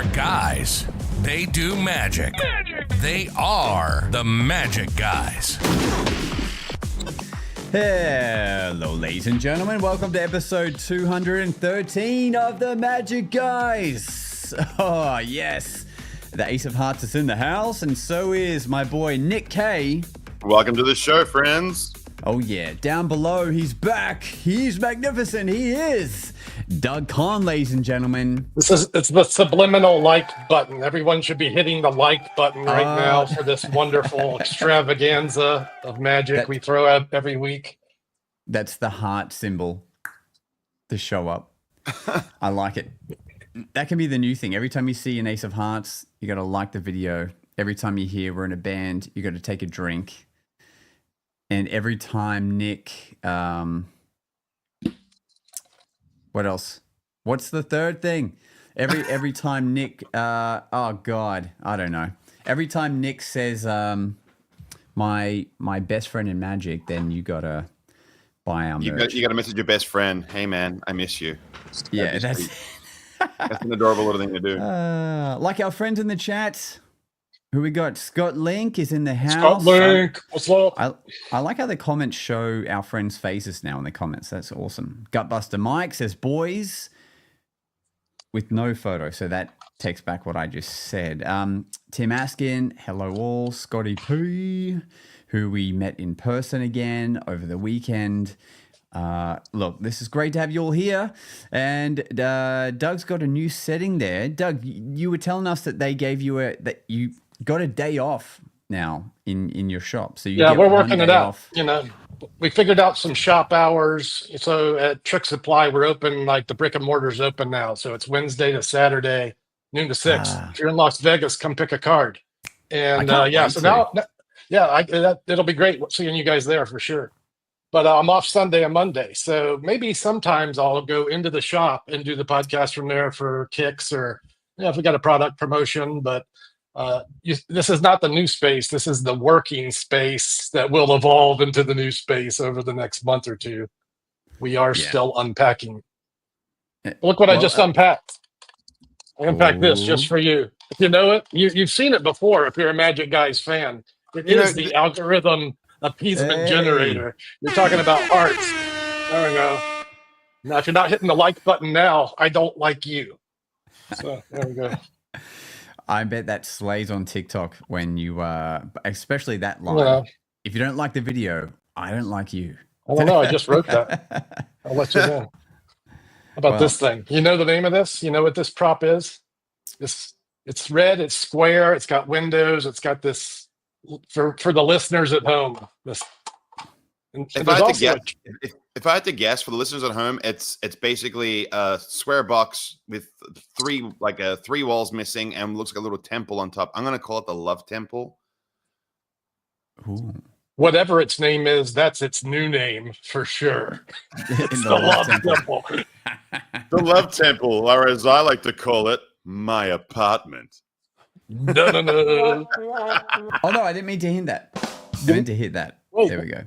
They're guys. They do magic. They are the Magic Guys. Hello, ladies and gentlemen. Welcome to episode 213 of the Magic Guys. Oh, yes. The Ace of Hearts is in the house, and so is my boy Nick K. Welcome to the show, friends. Oh, yeah. Down below, he's back. He's magnificent. He is Doug Kahn, ladies and gentlemen. It's the subliminal like button. Everyone should be hitting the like button right now for this wonderful extravaganza of magic we throw out every week. That's the heart symbol to show up. I like it. That can be the new thing. Every time you see an Ace of Hearts, you got to like the video. Every time you hear we're in a band, you got to take a drink. And every time Nick, what else? What's the third thing? Every time Nick, oh God, I don't know. Every time Nick says, my best friend in magic, then you gotta buy our merch. You gotta message your best friend. Hey man, I miss you. Yeah, that's an adorable little thing to do. Like our friends in the chat. Who we got? Scott Link is in the house. Scott Link, what's up? I like how the comments show our friends' faces now in the comments. That's awesome. Gutbuster Mike says, boys, with no photo. So that takes back what I just said. Tim Askin, hello all. Scotty P, who we met in person again over the weekend. Look, this is great to have you all here. And Doug's got a new setting there. Doug, you were telling us that they gave you that you got a day off now in your shop. So we're working it out. You know, we figured out some shop hours. So at Trick Supply, we're open, like the brick and mortar's open now. So it's Wednesday to Saturday, noon to 6. If you're in Las Vegas, come pick a card. And it'll be great seeing you guys there for sure. But I'm off Sunday and Monday. So maybe sometimes I'll go into the shop and do the podcast from there for kicks or if we got a product promotion. But this is not the new space. This is the working space that will evolve into the new space over the next month or two. We are still unpacking. Look what I just unpacked. I unpacked this just for you. If you know it, you've seen it before if you're a Magic Guys fan. It is the algorithm appeasement generator. You're talking about hearts. There we go. Now, if you're not hitting the like button now, I don't like you. So there we go. I bet that slays on TikTok when you, especially that line. Yeah. If you don't like the video, I don't like you. I don't know. I just wrote that. I'll let you know. How about this thing? You know the name of this? You know what this prop is? It's red. It's square. It's got windows. It's got this for the listeners at home. If I had to guess for the listeners at home, it's basically a square box with three walls missing and looks like a little temple on top. I'm gonna call it the Love Temple. Ooh. Whatever its name is, that's its new name for sure. It's the Love Temple. The Love Temple, or as I like to call it, my apartment. No. Oh no, I didn't mean to hit that. I meant to hit that. There we go.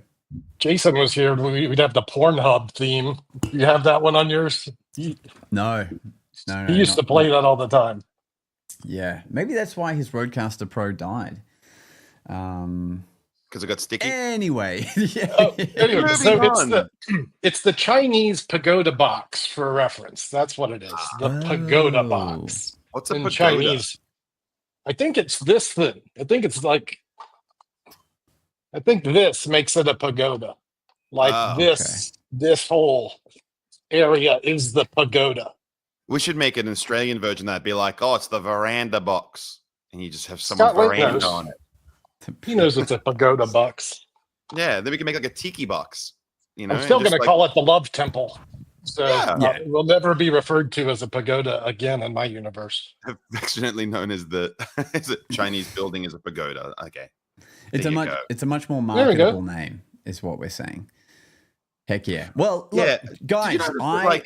Jason was here. We'd have the Pornhub theme. You have that one on yours? No. He used to play that all the time. Yeah, maybe that's why his Rodecaster Pro died. Because it got sticky. Anyway, so it's the Chinese pagoda box for reference. That's what it is. The pagoda box. What's a in pagoda? Chinese? I think it's this thing. I think this makes it a pagoda. This whole area is the pagoda. We should make an Australian version that'd be like, it's the veranda box. And you just have someone's veranda on it. He knows it's a pagoda box. Yeah, then we can make like a tiki box. You know, I'm still going to call it the Love Temple. So it will never be referred to as a pagoda again in my universe. Affectionately known as the Chinese building is a pagoda. Okay. It's a much more marketable name, is what we're saying. Heck yeah. Well, look, guys, I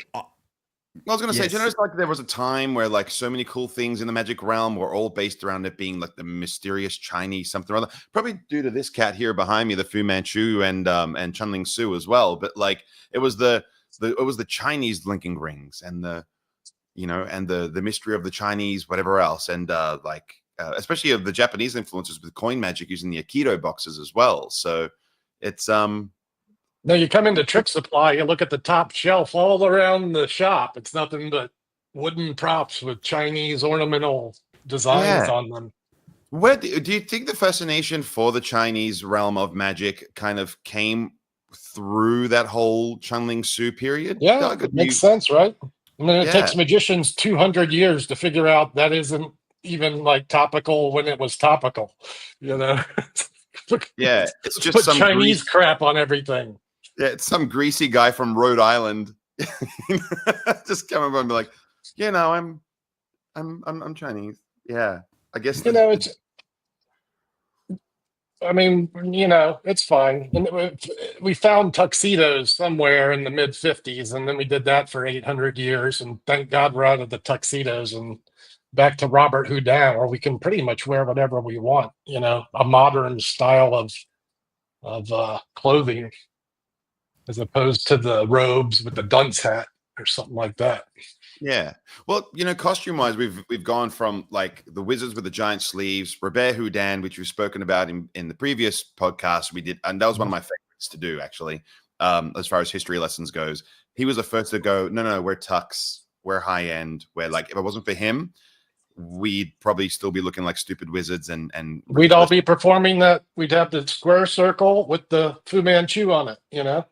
was going to say, do you notice like there was a time where like so many cool things in the magic realm were all based around it being like the mysterious Chinese something or other? Probably due to this cat here behind me, the Fu Manchu and Chunling Su as well. But like it was the Chinese linking rings and the you know, and the mystery of the Chinese, whatever else, and especially of the Japanese influences with coin magic using the Aikido boxes as well. So it's Now you come into Trick Supply, you look at the top shelf all around the shop. It's nothing but wooden props with Chinese ornamental designs on them. Where do you think the fascination for the Chinese realm of magic kind of came through that whole Chunling Su period? Yeah, Doug, it makes sense, right? I mean, it takes magicians 200 years to figure out that isn't even like topical when it was topical, you know? Yeah, it's just put some Chinese crap on everything. Yeah, it's some greasy guy from Rhode Island just come over and be like, you know, I'm Chinese. Yeah, I guess you know I mean, you know, it's fine. And we found tuxedos somewhere in the mid 50s, and then we did that for 800 years. And thank God we're out of the tuxedos and back to Robert Houdin, where we can pretty much wear whatever we want. You know, a modern style of clothing, as opposed to the robes with the dunce hat or something like that. Yeah. Well, you know, costume-wise, we've gone from like the wizards with the giant sleeves, Robert Houdin, which we've spoken about in the previous podcast we did, and that was one of my favorites to do, actually, as far as history lessons goes. He was the first to go, no, we're tux, we're high-end, where like if it wasn't for him, we'd probably still be looking like stupid wizards and we'd all be performing that. We'd have the square circle with the Fu Manchu on it, you know?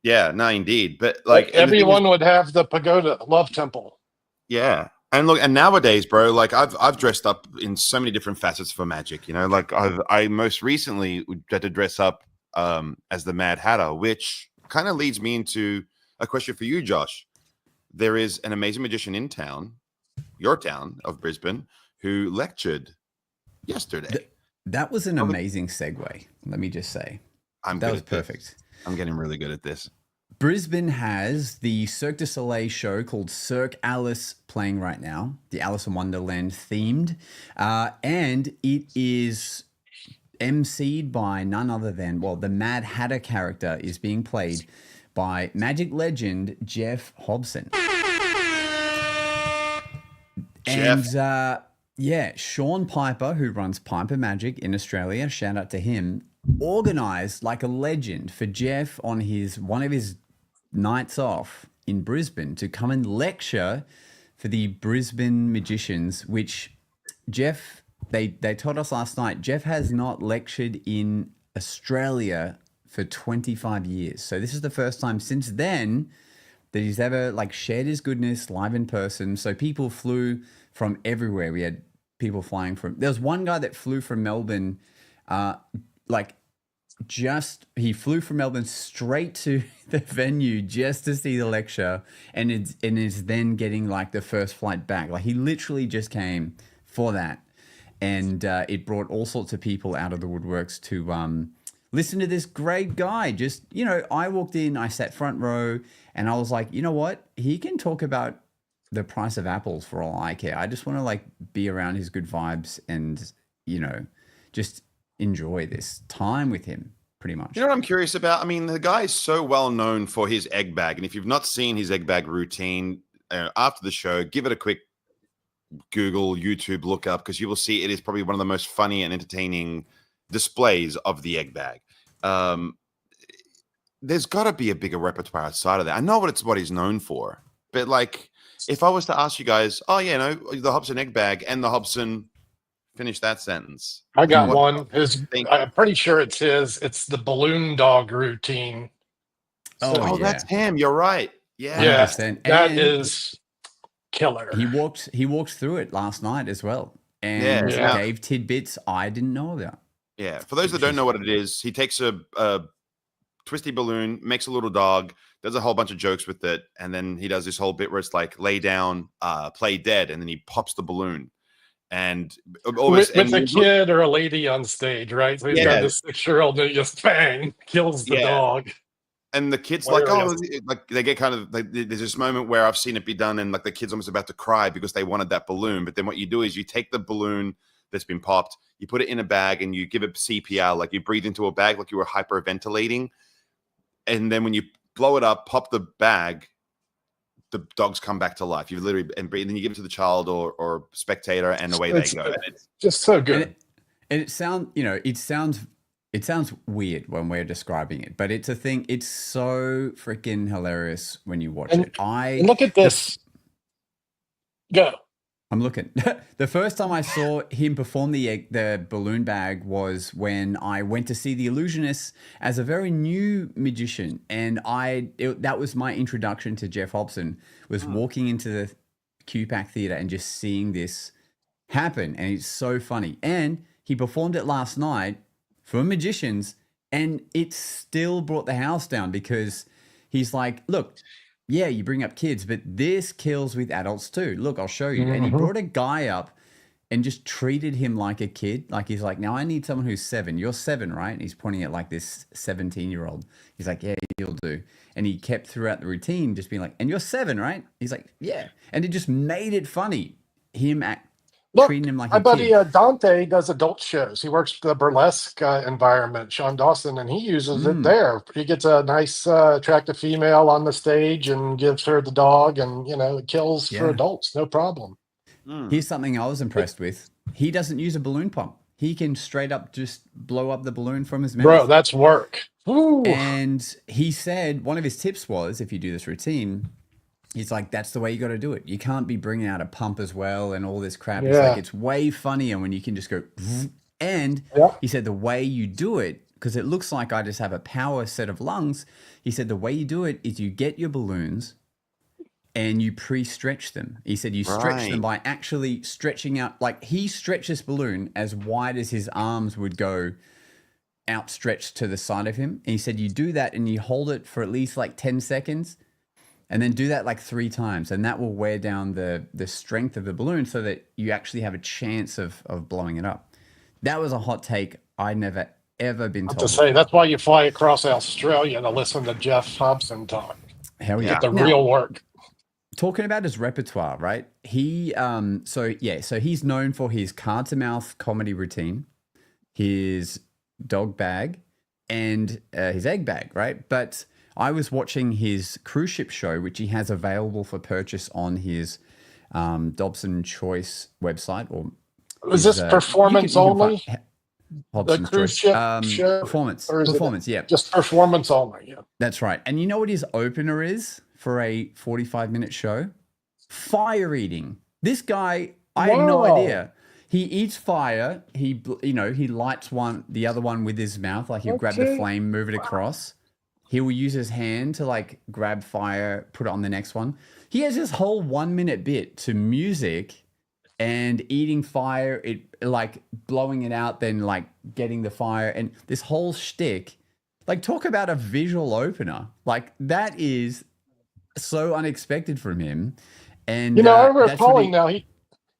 Yeah, no, indeed. But like everyone would have the Pagoda Love Temple. Yeah. And look, and nowadays, bro, like I've dressed up in so many different facets for magic, you know, like I most recently had to dress up as the Mad Hatter, which kind of leads me into a question for you, Josh. There is an amazing magician in town, your town of Brisbane, who lectured yesterday. That was an amazing segue. Let me just say, that was perfect. I'm getting really good at this. Brisbane has the Cirque du Soleil show called Cirque Alice playing right now, the Alice in Wonderland themed. And it is emceed by none other than, well, the Mad Hatter character is being played by magic legend Jeff Hobson. And Sean Piper, who runs Piper Magic in Australia, shout out to him, organized like a legend for Jeff on one of his nights off in Brisbane to come and lecture for the Brisbane magicians, which Jeff, they told us last night, Jeff has not lectured in Australia for 25 years. So this is the first time since then that he's ever like shared his goodness live in person. So people flew from everywhere. We had people flying there was one guy that flew from Melbourne, he flew from Melbourne straight to the venue just to see the lecture, and is then getting like the first flight back. Like he literally just came for that, and it brought all sorts of people out of the woodworks to listen to this great guy. Just, you know, I walked in, I sat front row, and I was like, you know what? He can talk about the price of apples for all I care. I just want to like be around his good vibes and, you know, just enjoy this time with him, pretty much. You know what I'm curious about? I mean, the guy is so well known for his egg bag. And if you've not seen his egg bag routine after the show, give it a quick Google, YouTube look up, because you will see it is probably one of the most funny and entertaining displays of the egg bag. There's got to be a bigger repertoire outside of that. I know what he's known for, but like, if I was to ask you guys, oh yeah, no, the Hobson egg bag and the Hobson, finish that sentence. I got one. I'm pretty sure it's his. It's the balloon dog routine. Oh, yeah. That's him. You're right. Yeah, yeah, that is killer. He walked through it last night as well, and gave tidbits I didn't know about. Yeah, for those that don't know what it is, he takes a twisty balloon, makes a little dog, does a whole bunch of jokes with it, and then he does this whole bit where it's like lay down, play dead, and then he pops the balloon. And with a kid or a lady on stage, right? So he's got this 6-year-old and he just bang, kills the dog. And the kid's like, oh, like they get kind of like, there's this moment where I've seen it be done, and like the kid's almost about to cry because they wanted that balloon. But then what you do is you take the balloon that's been popped, you put it in a bag, and you give it CPR, like you breathe into a bag, like you were hyperventilating. And then when you blow it up, pop the bag, the dogs come back to life. You literally, and then you give it to the child or spectator, and away they go. And it's just so good. And it sounds weird when we're describing it, but it's a thing. It's so freaking hilarious when you watch it. And look at this. Go. I'm looking. The first time I saw him perform the balloon bag was when I went to see The Illusionist as a very new magician, and that was my introduction to Jeff Hobson. Was walking into the QPAC theater and just seeing this happen, and it's so funny. And he performed it last night for magicians, and it still brought the house down because he's like, look. Yeah, you bring up kids, but this kills with adults too. Look, I'll show you. And he brought a guy up and just treated him like a kid. Like he's like, now I need someone who's 7. You're 7, right? And he's pointing at like this 17-year-old. He's like, yeah, you'll do. And he kept throughout the routine just being like, and you're 7, right? He's like, yeah. And it just made it funny. Treating him like a kid. My buddy Dante does adult shows. He works the burlesque environment, Sean Dawson, and he uses it there. He gets a nice, attractive female on the stage and gives her the dog, and it kills for adults, no problem. Here's something I was impressed with. He doesn't use a balloon pump. He can straight up just blow up the balloon from his mouth. Bro, that's work. Ooh. And he said one of his tips was, if you do this routine, he's like, that's the way you got to do it. You can't be bringing out a pump as well and all this crap. It's like, it's way funnier when you can just go. And he said the way you do it, because it looks like I just have a power set of lungs. He said the way you do it is you get your balloons and you pre-stretch them. He said you stretch them by actually stretching out. Like he stretched this balloon as wide as his arms would go outstretched to the side of him. And he said you do that and you hold it for at least like 10 seconds. And then do that like 3 times, and that will wear down the strength of the balloon so that you actually have a chance of blowing it up. That was a hot take I'd never, ever been told. To say, that's why you fly across Australia to listen to Jeff Hobson talk. Hell yeah. Get the real work. Talking about his repertoire, right? He, so he's known for his card-to-mouth comedy routine, his dog bag, and his egg bag, right? But I was watching his cruise ship show, which he has available for purchase on his Dobson Choice website. Or is this performance only? Hobson's the cruise ship show? Performance, yeah. Just performance only, yeah. That's right. And you know what his opener is for a 45-minute show? Fire eating. This guy, I had no idea. He eats fire. He lights the other one with his mouth. Like he'll grab the flame, move it across. He will use his hand to like grab fire, put it on the next one. He has this whole 1-minute bit to music and eating fire, it like blowing it out, then like getting the fire, and this whole shtick. Like talk about a visual opener. Like that is so unexpected from him. And I'm recalling now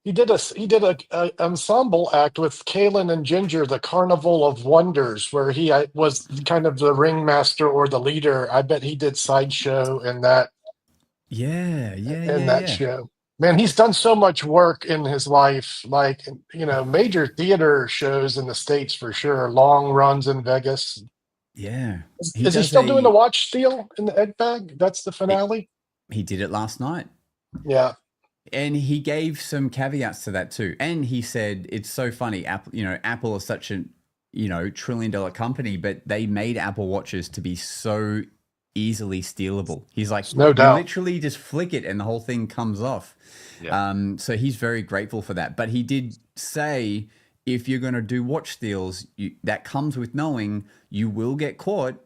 he did a ensemble act with Kalen and Ginger, the Carnival of Wonders, where he was kind of the ringmaster or the leader. I bet he did sideshow in that. That show. Man, he's done so much work in his life, like major theater shows in the States for sure. Long runs in Vegas. Yeah. Is he still doing the watch steal in the egg bag? That's the finale. He did it last night. Yeah. And he gave some caveats to that too. And he said, it's so funny. Apple is such a, $1 trillion company, but they made Apple Watches to be so easily stealable. He's like, no doubt. You literally just flick it and the whole thing comes off. Yeah. So he's very grateful for that. But he did say, if you're going to do watch steals, that comes with knowing you will get caught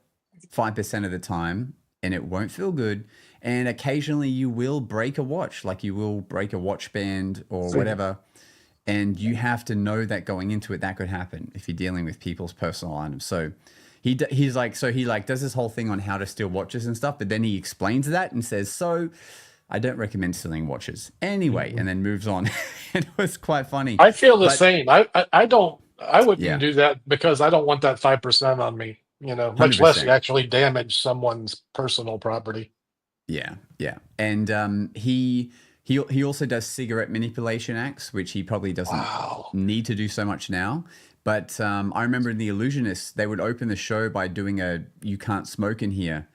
5% of the time and it won't feel good. And occasionally you will break a watch, like you will break a watch band or whatever. And you have to know that going into it, that could happen if you're dealing with people's personal items. So he does this whole thing on how to steal watches and stuff, but then he explains that and says, so I don't recommend stealing watches anyway, and then moves on. And it was quite funny. I feel the same. I wouldn't do that because I don't want that 5% on me, much 100%. less actually damage someone's personal property. Yeah. And he also does cigarette manipulation acts, which he probably doesn't need to do so much now. But I remember in The Illusionist, they would open the show by doing a "you can't smoke in here"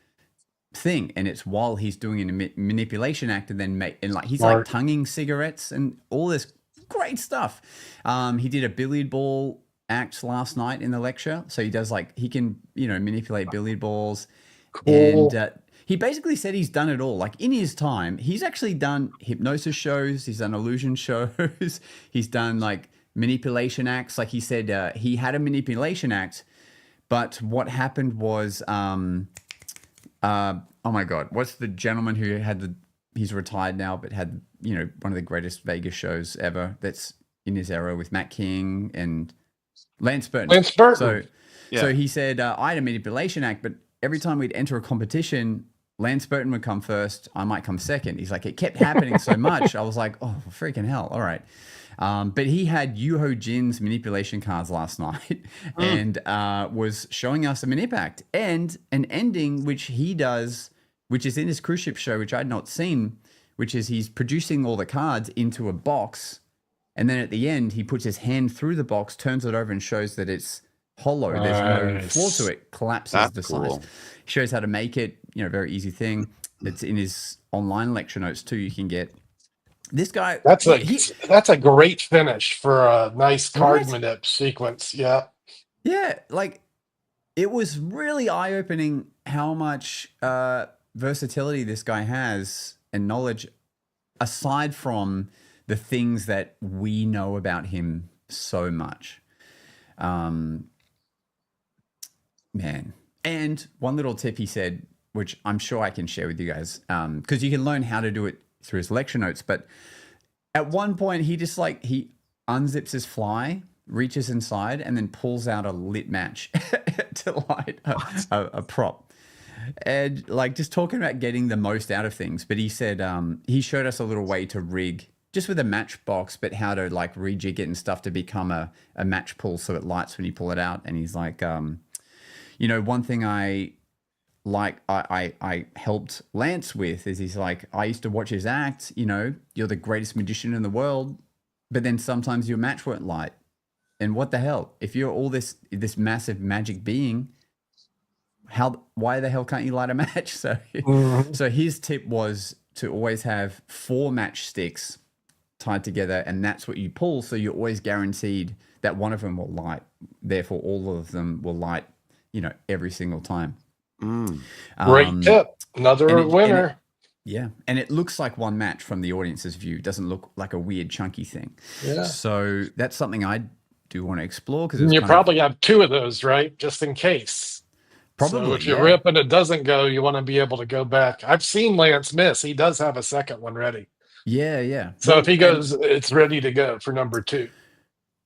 thing, and it's while he's doing a manipulation act, and then he's Smart. like tonguing cigarettes and all this great stuff. He did a billiard ball act last night in the lecture, so he does he can manipulate billiard balls. Cool. And he basically said he's done it all. Like in his time, he's actually done hypnosis shows, he's done illusion shows, he's done like manipulation acts. Like he said, he had a manipulation act, but what happened was oh my God, what's the gentleman who had he's retired now, but had, one of the greatest Vegas shows ever, that's in his era, with Matt King and Lance Burton. Lance Burton. So he said, I had a manipulation act, but every time we'd enter a competition, Lance Burton would come first, I might come second. He's like, it kept happening so much. I was like, oh, freaking hell. All right. But he had Yuho Jin's manipulation cards last night and was showing us a manip act and an ending, which he does, which is in his cruise ship show, which I'd not seen, which is he's producing all the cards into a box. And then at the end, he puts his hand through the box, turns it over and shows that it's hollow. There's no floor to it, collapses the size. He shows how to make it, very easy thing. It's in his online lecture notes too. You can get this guy. That's a great finish for a nice card manip sequence. Yeah. Yeah. Like it was really eye-opening how much versatility this guy has and knowledge, aside from the things that we know about him so much. Man. And one little tip he said, which I'm sure I can share with you guys, because you can learn how to do it through his lecture notes. But at one point, he just he unzips his fly, reaches inside, and then pulls out a lit match to light a prop. And just talking about getting the most out of things. But he said he showed us a little way to rig, just with a matchbox, but how to rejig it and stuff to become a match pull so it lights when you pull it out. And he's like, one thing I helped Lance with is he's like, I used to watch his act, you're the greatest magician in the world, but then sometimes your match won't light. And what the hell? If you're all this massive magic being, why the hell can't you light a match? So, so his tip was to always have 4 matchsticks tied together, and that's what you pull. So you're always guaranteed that one of them will light. Therefore, all of them will light, every single time. Great tip. Another winner. And it looks like one match from the audience's view. It doesn't look like a weird chunky thing. Yeah. So that's something I do want to explore, because you probably have 2 of those, right? Just in case. Probably. So if you rip and it doesn't go, you want to be able to go back. I've seen Lance miss. He does have a second one ready. Yeah. So if he goes, it's ready to go for number 2.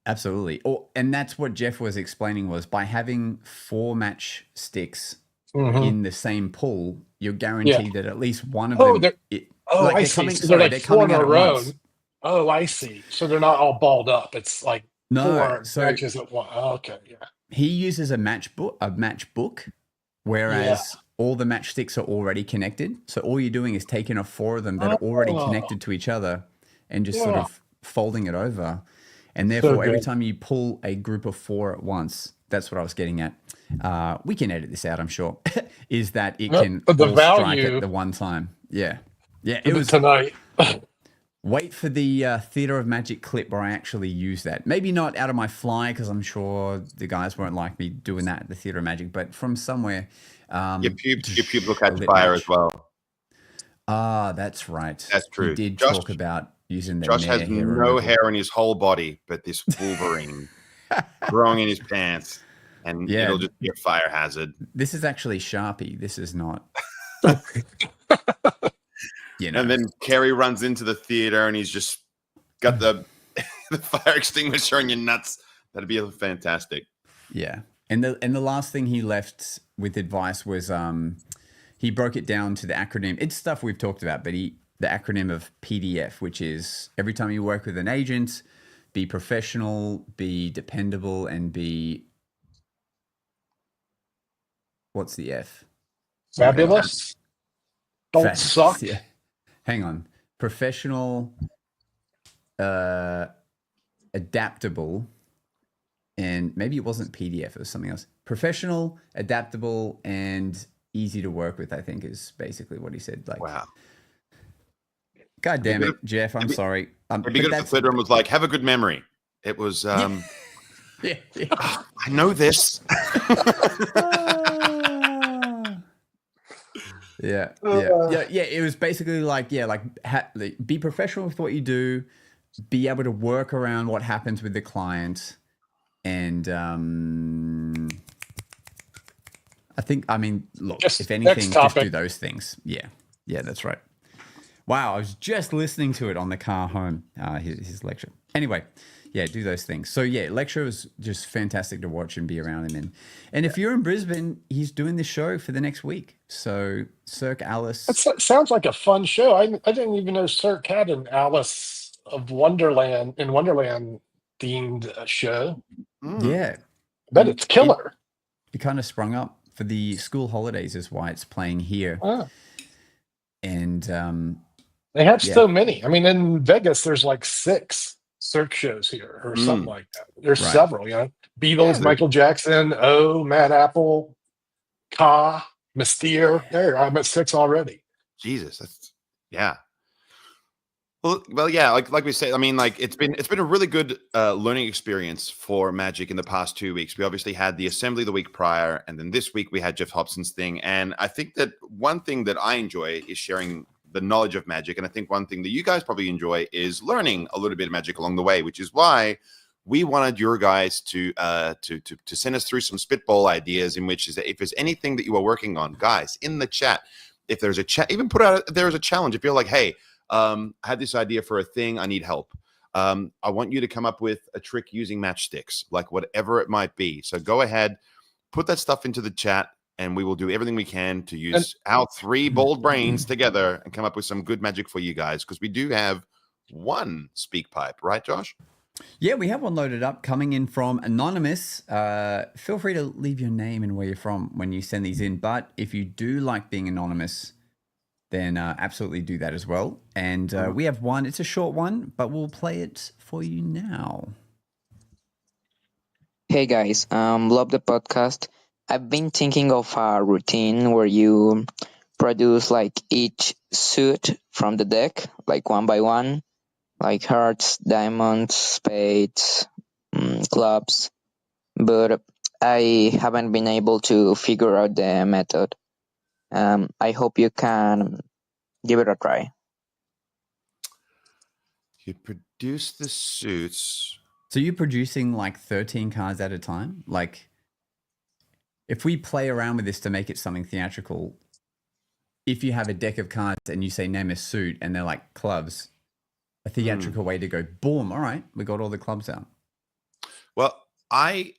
Absolutely. And that's what Jeff was explaining, was by having 4 match sticks in the same pull, you're guaranteed that at least one of them. I see. So they're 4 in a row. Oh, I see. So they're not all balled up. It's 4 matches at once. Oh, okay, yeah. He uses a match book, whereas all the matchsticks are already connected. So all you're doing is taking off 4 of them that are already connected to each other and just sort of folding it over. And therefore, every time you pull a group of 4 at once, that's what I was getting at. We can edit this out, I'm sure. Is that it can all strike at the one time? Yeah. It was tonight. Wait for the Theater of Magic clip where I actually use that. Maybe not out of my fly, because I'm sure the guys won't like me doing that at the Theater of Magic, but from somewhere. Your pube will catch fire as well. Ah, that's right. That's true. He did talk about using the Josh has no hair on his whole body, but this Wolverine growing in his pants, and it'll just be a fire hazard. This is actually Sharpie. This is not. And then Kerry runs into the theater, and he's just got the fire extinguisher on your nuts. That'd be fantastic. Yeah, and the last thing he left with advice was he broke it down to the acronym. It's stuff we've talked about, but the acronym of PDF, which is every time you work with an agent, be professional, be dependable, and be, what's the F? Fabulous. Don't suck. Yeah. Hang on. Professional, adaptable, and maybe it wasn't PDF, it was something else. Professional, adaptable, and easy to work with, I think, is basically what he said. Like, Wow. God damn it, Jeff. I'm sorry. It'd be good if the third one was like, have a good memory. It was, yeah. I know this. Yeah. It was basically like, be professional with what you do, be able to work around what happens with the client. And look, if anything, just do those things. Yeah, that's right. Wow, I was just listening to it on the car home, his lecture. Anyway, yeah, do those things. So yeah, lecture was just fantastic to watch and be around him in. And if you're in Brisbane, he's doing this show for the next week. So Cirque Alice. That sounds like a fun show. I didn't even know Cirque had an Alice of Wonderland themed show. Yeah. But it's killer. It kind of sprung up for the school holidays is why it's playing here. And they have so many. I mean, in Vegas, there's like 6 Cirque shows here or something like that. There's several, Beatles, Michael Jackson, Mad Apple, Ka, Mystere. There, I'm at 6 already. Jesus, yeah. Well, yeah. Like we say, I mean, like it's been a really good learning experience for Magic in the past 2 weeks. We obviously had the assembly the week prior, and then this week we had Jeff Hobson's thing. And I think that one thing that I enjoy is sharing the knowledge of Magic, and I think one thing that you guys probably enjoy is learning a little bit of Magic along the way, which is why we wanted your guys to send us through some spitball ideas. In which is that if there's anything that you are working on, guys, in the chat, if there's a chat, even put out there's a challenge. If you're like, hey. I had this idea for a thing. I need help. I want you to come up with a trick using matchsticks, like whatever it might be. So go ahead, put that stuff into the chat, and we will do everything we can to use our 3 bold brains together and come up with some good magic for you guys. Because we do have one speak pipe, right, Josh? Yeah, we have one loaded up coming in from Anonymous. Feel free to leave your name and where you're from when you send these in. But if you do like being anonymous, then absolutely do that as well. And we have one. It's a short one, but we'll play it for you now. Hey guys, love the podcast. I've been thinking of a routine where you produce like each suit from the deck, like one by one, like hearts, diamonds, spades, clubs. But I haven't been able to figure out the method. I hope you can give it a try. You produce the suits. So you're producing like 13 cards at a time? Like, if we play around with this to make it something theatrical, if you have a deck of cards and you say name a suit and they're like clubs, a theatrical way to go, boom, all right, we got all the clubs out. Well, I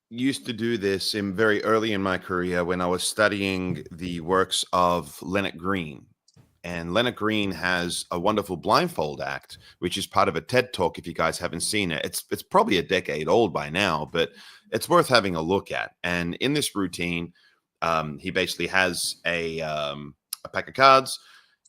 used to do this very early in my career when I was studying the works of Leonard Green. And Leonard Green has a wonderful blindfold act, which is part of a TED Talk. If you guys haven't seen it, it's probably a decade old by now, but it's worth having a look at. And in this routine, he basically has a pack of cards,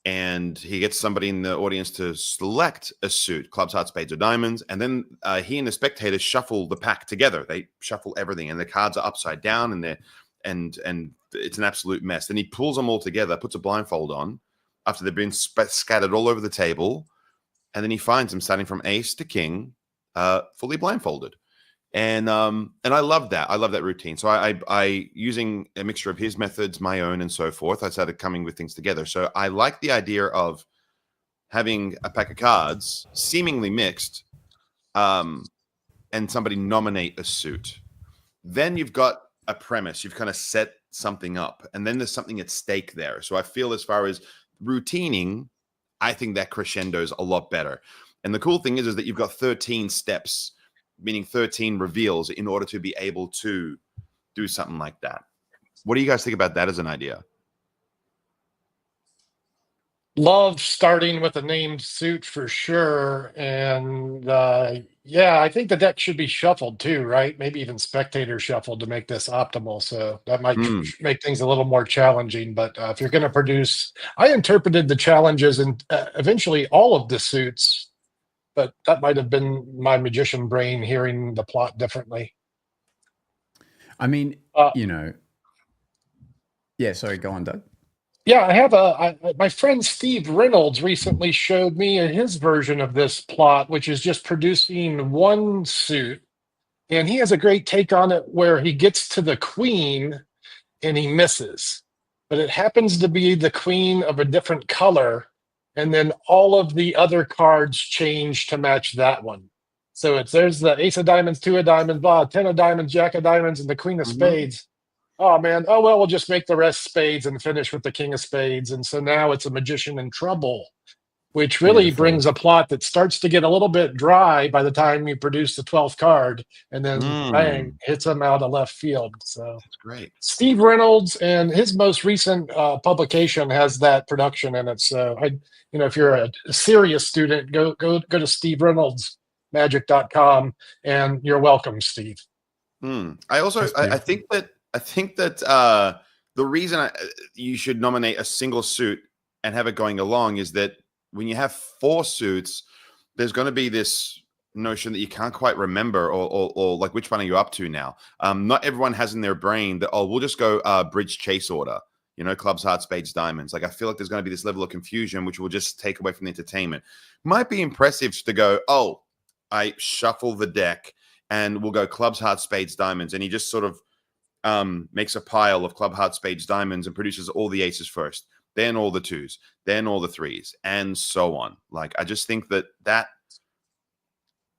and he gets somebody in the audience to select a suit, clubs, hearts, spades, or diamonds. And then he and the spectators shuffle the pack together. They shuffle everything, and the cards are upside down, and it's an absolute mess. Then he pulls them all together, puts a blindfold on after they've been scattered all over the table. And then he finds them starting from ace to king, fully blindfolded. And I love that. I love that routine. So I using a mixture of his methods, my own, and so forth, I started coming with things together. So I like the idea of having a pack of cards seemingly mixed, and somebody nominate a suit. Then you've got a premise. You've kind of set something up, and then there's something at stake there. So I feel as far as routining, I think that crescendo's a lot better. And the cool thing is that you've got 13 steps, meaning 13 reveals in order to be able to do something like that. What do you guys think about that as an idea? Love starting with a named suit for sure. And I think the deck should be shuffled too, right? Maybe even spectator shuffled to make this optimal. So that might make things a little more challenging. But if you're going to produce, I interpreted the challenges and eventually all of the suits, but that might have been my magician brain hearing the plot differently. I mean, Yeah, sorry, go on, Doug. Yeah, I have my friend Steve Reynolds recently showed me his version of this plot, which is just producing one suit. And he has a great take on it where he gets to the queen and he misses. But it happens to be the queen of a different color. And then all of the other cards change to match that one. So there's the ace of diamonds, two of diamonds, blah, 10 of diamonds, jack of diamonds, and the queen of spades. Oh man, oh well, we'll just make the rest spades and finish with the king of spades. And so now it's a magician in trouble, which really Beautiful. brings a plot that starts to get a little bit dry by the time you produce the 12th card, and then bang, hits them out of left field. So That's great. Steve Reynolds, and his most recent publication has that production in it. So if you're a serious student, go to Steve Reynolds magic.com, and you're welcome, Steve. I think that the reason you should nominate a single suit and have it going along is that when you have 4 suits, there's going to be this notion that you can't quite remember or like which one are you up to now. Not everyone has in their brain that, we'll just go bridge chase order, clubs, hearts, spades, diamonds. Like I feel like there's going to be this level of confusion which will just take away from the entertainment. Might be impressive to go, I shuffle the deck and we'll go clubs, hearts, spades, diamonds, and he just sort of makes a pile of club, hearts, spades, diamonds and produces all the aces first, then all the 2s, then all the 3s, and so on. Like I just think that's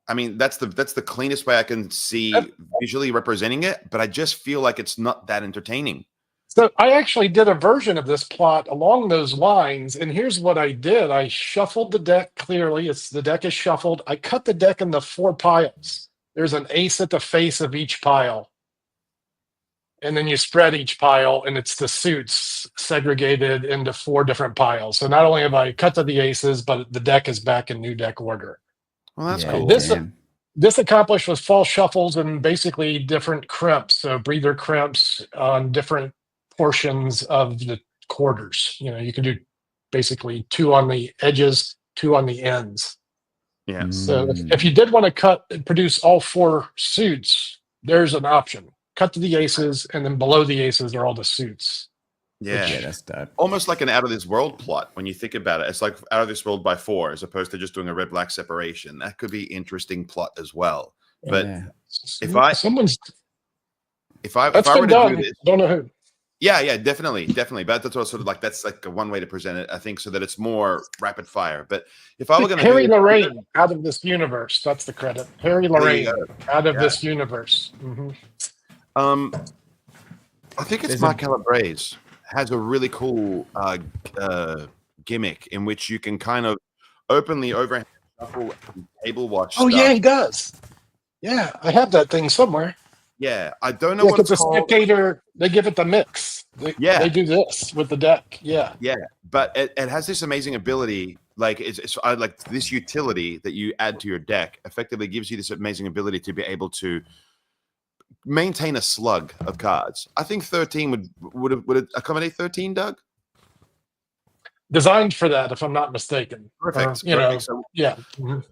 the cleanest way I can see visually representing it, but I just feel like it's not that entertaining. So I actually did a version of this plot along those lines, and here's what I did. I shuffled the deck clearly. The deck is shuffled. I cut the deck into 4 piles. There's an ace at the face of each pile. And then you spread each pile, and it's the suits segregated into 4 different piles. So not only have I cut to the aces, but the deck is back in new deck order. Well, that's Yeah, cool. This accomplished with false shuffles and basically different crimps. So breather crimps on different portions of the quarters. You can do basically 2 on the edges, 2 on the ends. Yeah. So if you did want to produce all 4 suits, there's an option. Cut to the aces, and then below the aces are all the suits. Yeah, that's dope. Almost like an out of this world plot when you think about it. It's like out of this world by 4 as opposed to just doing a red-black separation. That could be interesting plot as well. But if I were to do this, don't know who. Yeah, definitely. But that's sort of like that's like one way to present it, I think, so that it's more rapid fire. But if I were going to Harry Lorraine out of this universe, that's the credit. Harry Lorraine out of this universe. I think it's Mark Calabrese has a really cool gimmick in which you can kind of openly overhand shuffle and table watch. Oh yeah, he does. Yeah, I have that thing somewhere. Yeah, I don't know what it's called. Spectator, they give it the mix. They do this with the deck. Yeah, but it has this amazing ability. Like I like this utility that you add to your deck. Effectively, gives you this amazing ability to be able to maintain a slug of cards. I think 13 would it accommodate 13, Doug? Designed for that, if I'm not mistaken. Perfect. So, yeah.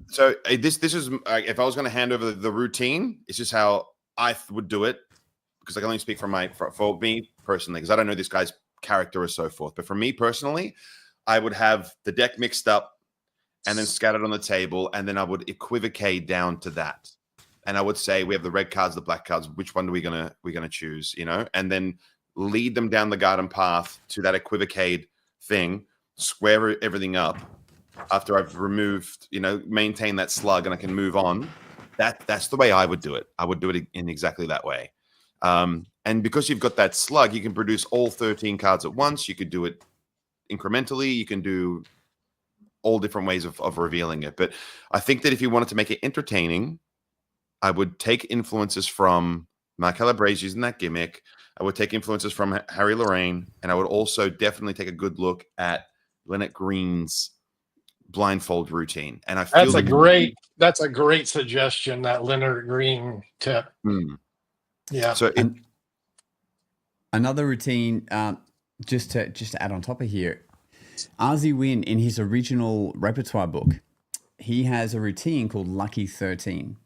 So this is if I was going to hand over the routine, it's just how I would do it, because I can only speak for me personally, because I don't know this guy's character or so forth. But for me personally, I would have the deck mixed up and then scattered on the table, and then I would equivocate down to that. And I would say we have the red cards, the black cards. Which one are we gonna choose? And then lead them down the garden path to that equivocate thing, square everything up. After I've removed, maintain that slug, and I can move on. That's the way I would do it. I would do it in exactly that way. And because you've got that slug, you can produce all 13 cards at once. You could do it incrementally. You can do all different ways of revealing it. But I think that if you wanted to make it entertaining, I would take influences from Mark Calabrese using that gimmick. I would take influences from Harry Lorraine, and I would also definitely take a good look at Lynette Green's blindfold routine. And I feel that's a great suggestion, that Lynette Green tip. Yeah. So another routine, just to add on top of here, RZ Win in his original repertoire book, he has a routine called Lucky 13.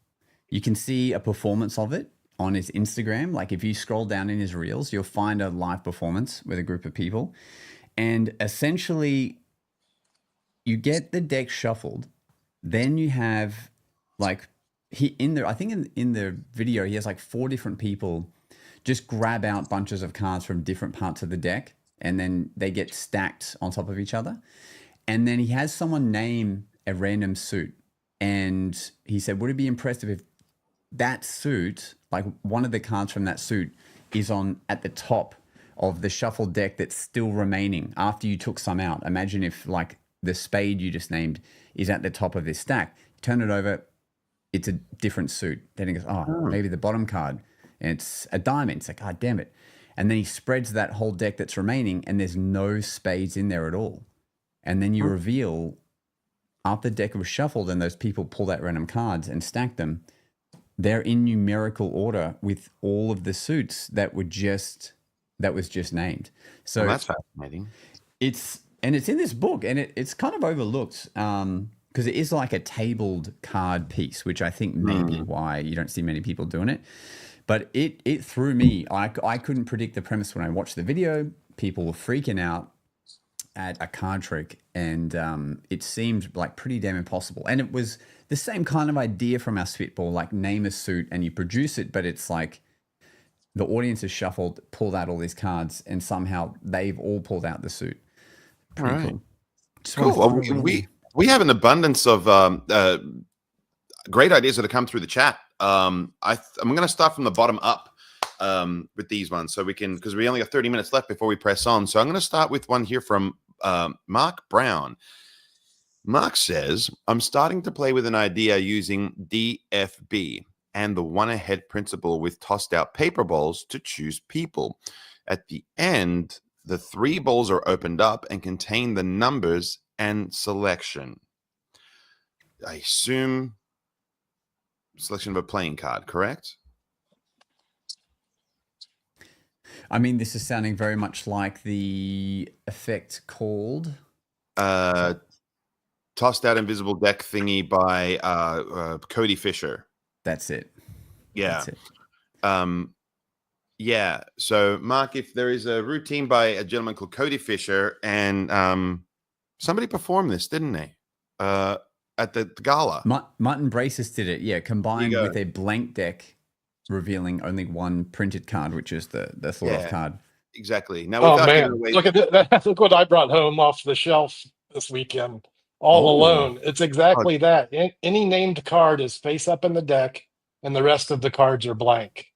You can see a performance of it on his Instagram. Like if you scroll down in his reels, you'll find a live performance with a group of people. And essentially, you get the deck shuffled. Then you have like I think in the video, he has like 4 different people just grab out bunches of cards from different parts of the deck, and then they get stacked on top of each other. And then he has someone name a random suit. And he said, would it be impressive if that suit, like one of the cards from that suit, is at the top of the shuffled deck that's still remaining after you took some out? Imagine if like the spade you just named is at the top of this stack. You turn it over, it's a different suit. Then he goes, maybe the bottom card, and it's a diamond. It's like, oh, damn it. And then he spreads that whole deck that's remaining, and there's no spades in there at all. And then you reveal, after the deck was shuffled and those people pulled out random cards and stacked them, they're in numerical order with all of the suits that was just named. So that's fascinating. It's in this book, and it's kind of overlooked. Because it is like a tabled card piece, which I think may be why you don't see many people doing it. But it threw me. I couldn't predict the premise when I watched the video. People were freaking out at a card trick, and it seemed like pretty damn impossible. And it was the same kind of idea from our Spitball, like name a suit and you produce it, but it's like the audience has shuffled, pulled out all these cards, and somehow they've all pulled out the suit. Pretty cool. Well, we have an abundance of great ideas that have come through the chat. I'm going to start from the bottom up with these ones, so we can, because we only got 30 minutes left before we press on. So I'm going to start with one here from Mark Brown. Mark says, I'm starting to play with an idea using DFB and the one ahead principle with tossed out paper balls to choose people. At the end, the 3 balls are opened up and contain the numbers and selection. I assume selection of a playing card, correct? I mean, this is sounding very much like the effect called Tossed Out Invisible Deck thingy by Cody Fisher. That's it. Yeah. That's it. Yeah. So, Mark, if there is a routine by a gentleman called Cody Fisher, and somebody performed this, didn't they? At the gala. Martin Braces did it, yeah, combined with a blank deck revealing only one printed card, which is the Thorolf card. Exactly. Now, oh man, look at that! Look what I brought home off the shelf this weekend, all alone. It's exactly that. Any named card is face up in the deck, and the rest of the cards are blank.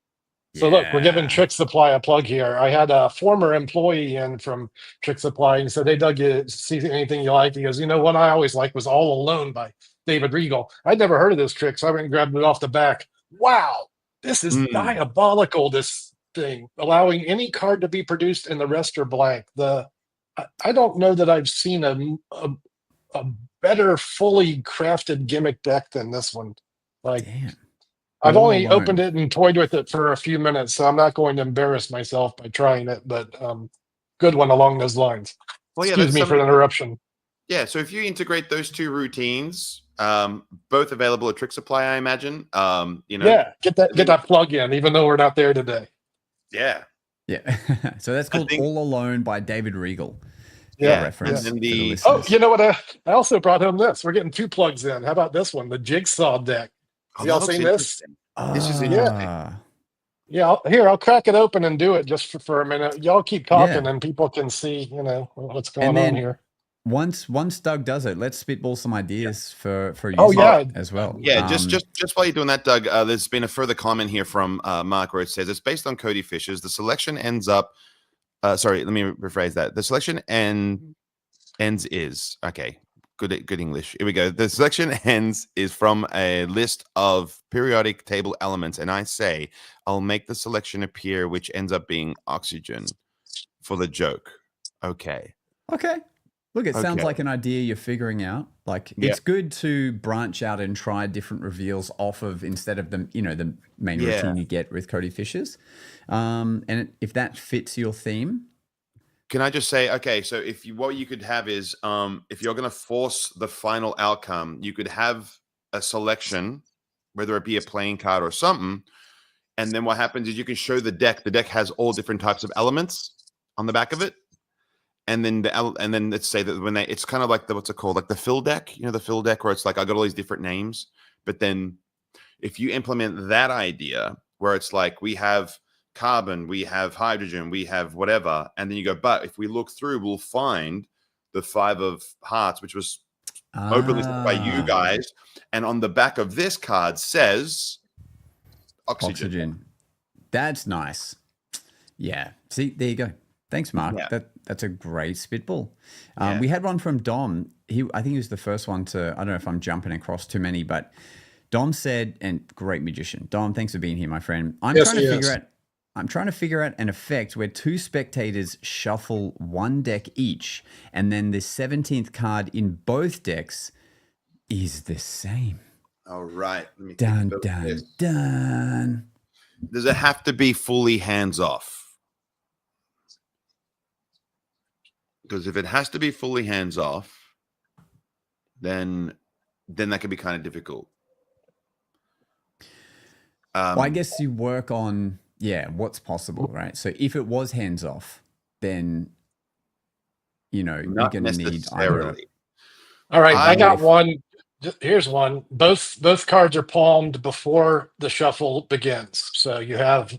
So look, we're giving Trick Supply a plug here. I had a former employee in from Trick Supply, and he said, "Hey, Doug, you see anything you like?" He goes, "You know, one I always like was All Alone by David Regal. I'd never heard of this trick, so I went and grabbed it off the back. Wow, this is diabolical, this thing, allowing any card to be produced and the rest are blank. I don't know that I've seen a better fully crafted gimmick deck than this one. Like, damn. I've only opened it and toyed with it for a few minutes, so I'm not going to embarrass myself by trying it, but good one along those lines. Well, yeah, excuse me for the interruption. Yeah, so if you integrate those 2 routines, both available at Trick Supply, I imagine. Yeah, get that plug in, even though we're not there today. Yeah. Yeah. So that's called All Alone by David Regal. Yeah. Reference. And you know what? I also brought home this. We're getting 2 plugs in. How about this one? The Jigsaw deck. Y'all seen this? This is interesting. Yeah. I'll crack it open and do it just for a minute. Y'all keep talking and people can see, what's going on here. Once Doug does it, let's spitball some ideas for you as well. Yeah, just while you're doing that, Doug, there's been a further comment here from Mark where it says it's based on Cody Fisher's. The selection ends up. Sorry, let me rephrase that. The selection ends is okay. Good English. Here we go. The selection ends is from a list of periodic table elements, and I say I'll make the selection appear, which ends up being oxygen for the joke. Okay. Look, it sounds like an idea you're figuring out. Like, it's good to branch out and try different reveals off of, instead of the main routine you get with Cody Fisher's. And if that fits your theme. Can I just say, okay, so what you could have is, if you're going to force the final outcome, you could have a selection, whether it be a playing card or something, And then what happens is you can show the deck. The deck has all different types of elements on the back of it. And then let's say that when it's kind of like what's it called? Like the fill deck, the fill deck where it's like, I got all these different names. But then if you implement that idea where it's like, we have carbon, we have hydrogen, we have whatever. And then you go, but if we look through, we'll find the 5 of hearts, which was openly said by you guys. And on the back of this card says oxygen. That's nice. Yeah. See, there you go. Thanks, Mark. Yeah. That's a great spitball. We had one from Dom. I think he was the first one to, I don't know if I'm jumping across too many, but Dom said, and great magician. Dom, thanks for being here, my friend. I'm trying to figure out an effect where 2 spectators shuffle 1 deck each, and then the 17th card in both decks is the same. All right. Let me dun, dun, dun. Does it have to be fully hands off? Because if it has to be fully hands off, then that could be kind of difficult. Well, I guess you work on, what's possible, right? So if it was hands off, then, you're going to need either. All right, I got one. Here's one. Both cards are palmed before the shuffle begins. So you have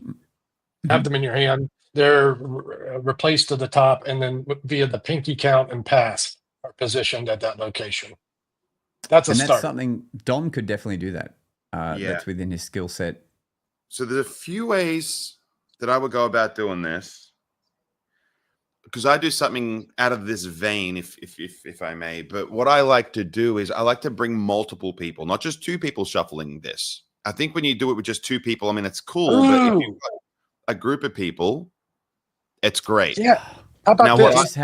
them in your hand. They're replaced to the top, and then via the pinky count and pass are positioned at that location. That's a start. That's something Dom could definitely do that. That's within his skill set. So there's a few ways that I would go about doing this, because I do something out of this vein, if I may. But what I like to do is I like to bring multiple people, not just 2 people shuffling this. I think when you do it with just 2 people, I mean, it's cool. Ooh. But if you've got a group of people, it's great. Yeah. How about this?